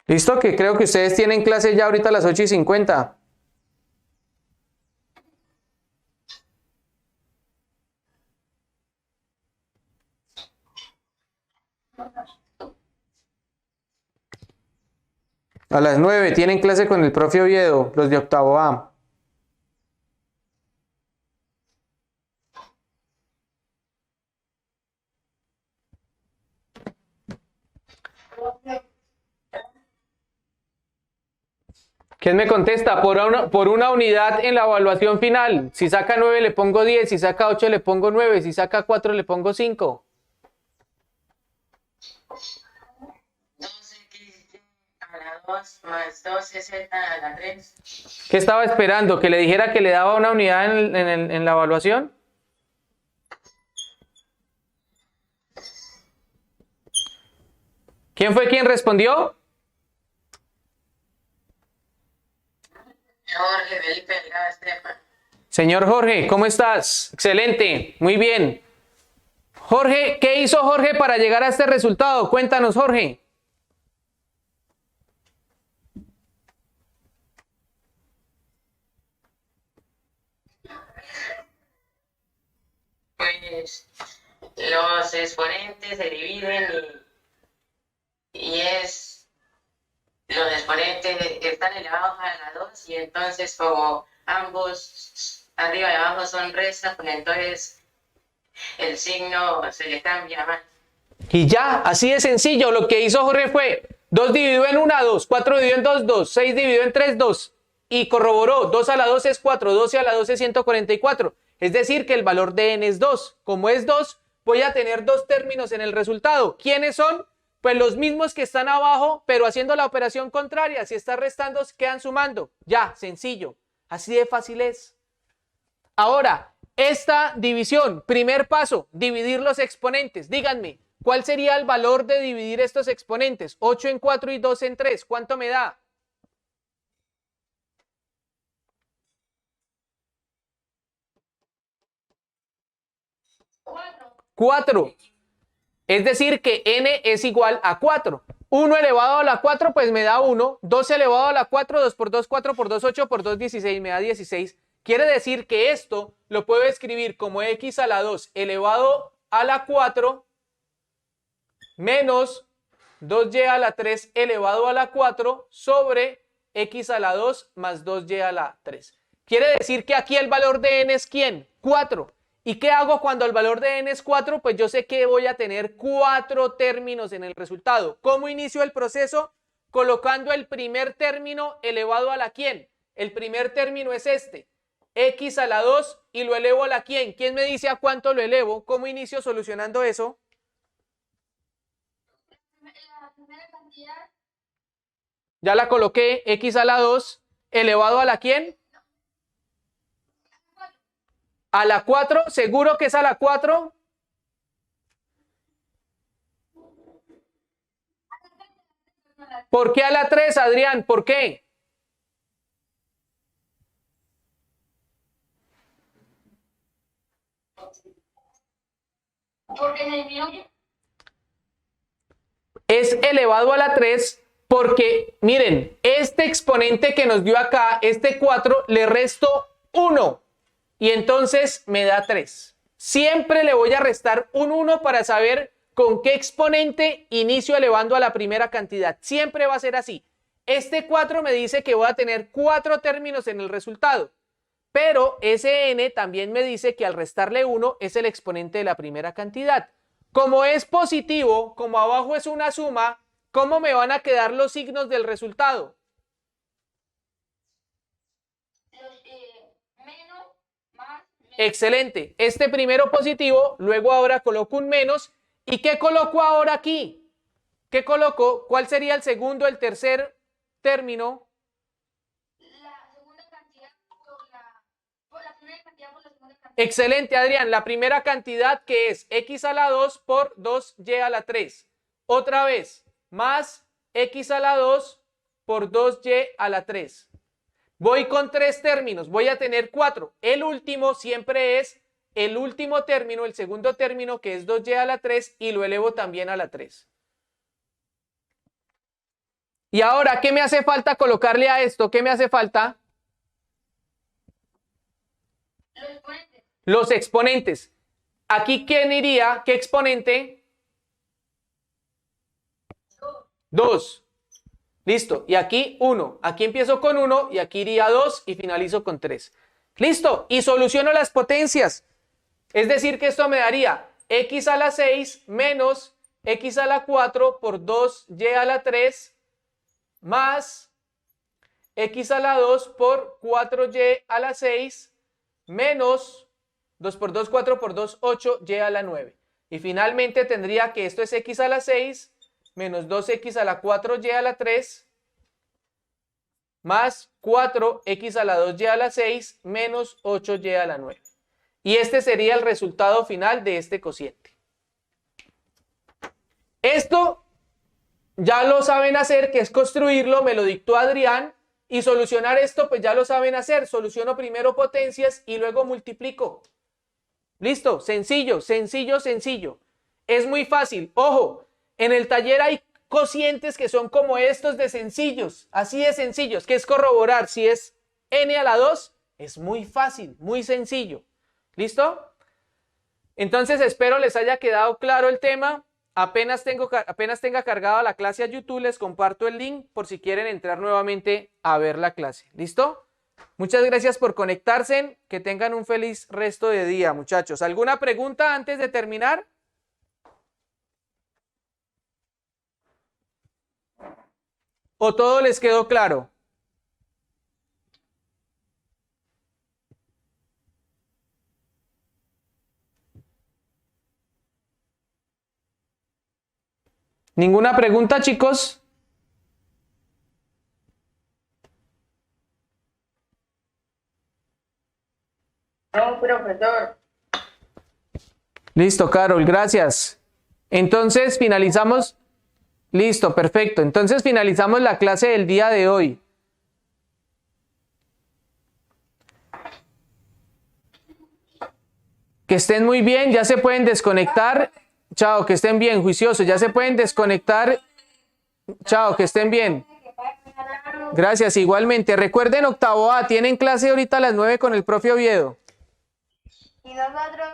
¿Listo? Que creo que ustedes tienen clase ya ahorita a las 8:50. A las 9 tienen clase con el profe Oviedo, los de octavo A. ¿Quién me contesta? Por una unidad en la evaluación final. Si saca 9 le pongo 10, si saca 8 le pongo 9, si saca 4 le pongo 5. 2x a la 2 más 2z a la 3. ¿Qué estaba esperando? ¿Que le dijera que le daba una unidad en la evaluación? ¿Quién fue quien respondió? Jorge Felipe Delgado Estefan. Señor Jorge, ¿cómo estás? Excelente, muy bien. Jorge, ¿qué hizo Jorge para llegar a este resultado? Cuéntanos, Jorge. Pues los exponentes se dividen y los exponentes están elevados a la 2 y entonces como ambos arriba y abajo son restas, pues entonces el signo se le cambia más. Y ya, así de sencillo, lo que hizo Jorge fue 2 dividido en 1, 2, 4 dividido en 2, 2, 6 dividido en 3, 2. Y corroboró, 2 a la 2 es 4, 12 a la 2 es 144. Es decir, que el valor de n es 2. Como es 2, voy a tener dos términos en el resultado. ¿Quiénes son? Pues los mismos que están abajo, pero haciendo la operación contraria. Si está restando, quedan sumando. Ya, sencillo. Así de fácil es. Ahora, esta división, primer paso, dividir los exponentes. Díganme, ¿cuál sería el valor de dividir estos exponentes? 8 en 4 y 2 en 3. ¿Cuánto me da? 4. Es decir que n es igual a 4. 1 elevado a la 4 pues me da 1. 2 elevado a la 4, 2 por 2, 4 por 2, 8 por 2, 16, me da 16. Quiere decir que esto lo puedo escribir como x a la 2 elevado a la 4 menos 2y a la 3 elevado a la 4 sobre x a la 2 más 2y a la 3. Quiere decir que aquí el valor de n es ¿quién? 4. ¿Y qué hago cuando el valor de n es 4? Pues yo sé que voy a tener 4 términos en el resultado. ¿Cómo inicio el proceso? Colocando el primer término elevado a la ¿quién? El primer término es este, x a la 2 y lo elevo a la ¿quién? ¿Quién me dice a cuánto lo elevo? ¿Cómo inicio solucionando eso? La primera cantidad. Ya la coloqué, x a la 2 elevado a la ¿quién? A la 4, ¿seguro que es a la 4? ¿Por qué a la 3, Adrián? ¿Por qué? Porque se disminuye. Es elevado a la 3 porque, miren, este exponente que nos dio acá, este 4, le resto 1 y entonces me da 3. Siempre le voy a restar un 1 para saber con qué exponente inicio elevando a la primera cantidad. Siempre va a ser así. Este 4 me dice que voy a tener 4 términos en el resultado, pero ese n también me dice que al restarle 1 es el exponente de la primera cantidad. Como es positivo, como abajo es una suma, ¿cómo me van a quedar los signos del resultado? Menos, más, menos. Excelente. Este primero positivo, luego ahora coloco un menos. ¿Y qué coloco ahora aquí? ¿Qué coloco? ¿Cuál sería el segundo, el tercer término? La segunda cantidad por la primera cantidad por la segunda cantidad. Excelente, Adrián. La primera cantidad que es x a la 2 por 2y a la 3. Otra vez, más x a la 2 por 2y a la 3. Voy con 3 términos, voy a tener 4. El último siempre es el último término, el segundo término, que es 2y a la 3, y lo elevo también a la 3. Y ahora, ¿qué me hace falta colocarle a esto? ¿Qué me hace falta? Los exponentes. Los exponentes. Aquí, ¿quién iría? ¿Qué exponente? 2. Listo. Y aquí 1. Aquí empiezo con 1 y aquí iría 2 y finalizo con 3. Listo. Y soluciono las potencias. Es decir, que esto me daría x a la 6 menos x a la 4 por 2y a la 3 más x a la 2 por 4y a la 6 menos 2 por 2, 4 por 2, 8y a la 9. Y finalmente tendría que esto es x a la 6 menos 2x a la 4y a la 3 más 4x a la 2y a la 6 menos 8y a la 9. Y este sería el resultado final de este cociente. Esto ya lo saben hacer, que es construirlo, me lo dictó Adrián, y solucionar esto pues ya lo saben hacer. Soluciono primero potencias y luego multiplico. Listo, sencillo, sencillo, sencillo. Es muy fácil. Ojo, en el taller hay cocientes que son como estos de sencillos, así de sencillos, que es corroborar si es n a la 2, es muy fácil, muy sencillo. ¿Listo? Entonces espero les haya quedado claro el tema. Apenas tenga cargada la clase a YouTube, les comparto el link por si quieren entrar nuevamente a ver la clase. ¿Listo? Muchas gracias por conectarse. Que tengan un feliz resto de día, muchachos. ¿Alguna pregunta antes de terminar? ¿O todo les quedó claro? ¿Ninguna pregunta, chicos? No, profesor. Listo, Carol, gracias. Entonces finalizamos. Listo, perfecto. Entonces finalizamos la clase del día de hoy. Que estén muy bien, ya se pueden desconectar. Chao, que estén bien, juiciosos, ya se pueden desconectar. Chao, que estén bien. Gracias, igualmente. Recuerden, octavo A, tienen clase ahorita a las 9 con el profe Oviedo. Y nosotros.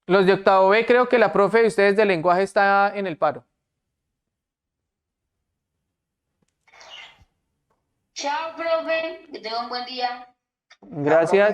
Los de octavo B, creo que la profe de ustedes de lenguaje está en el paro. Chao, profe. Que tenga un buen día. Gracias.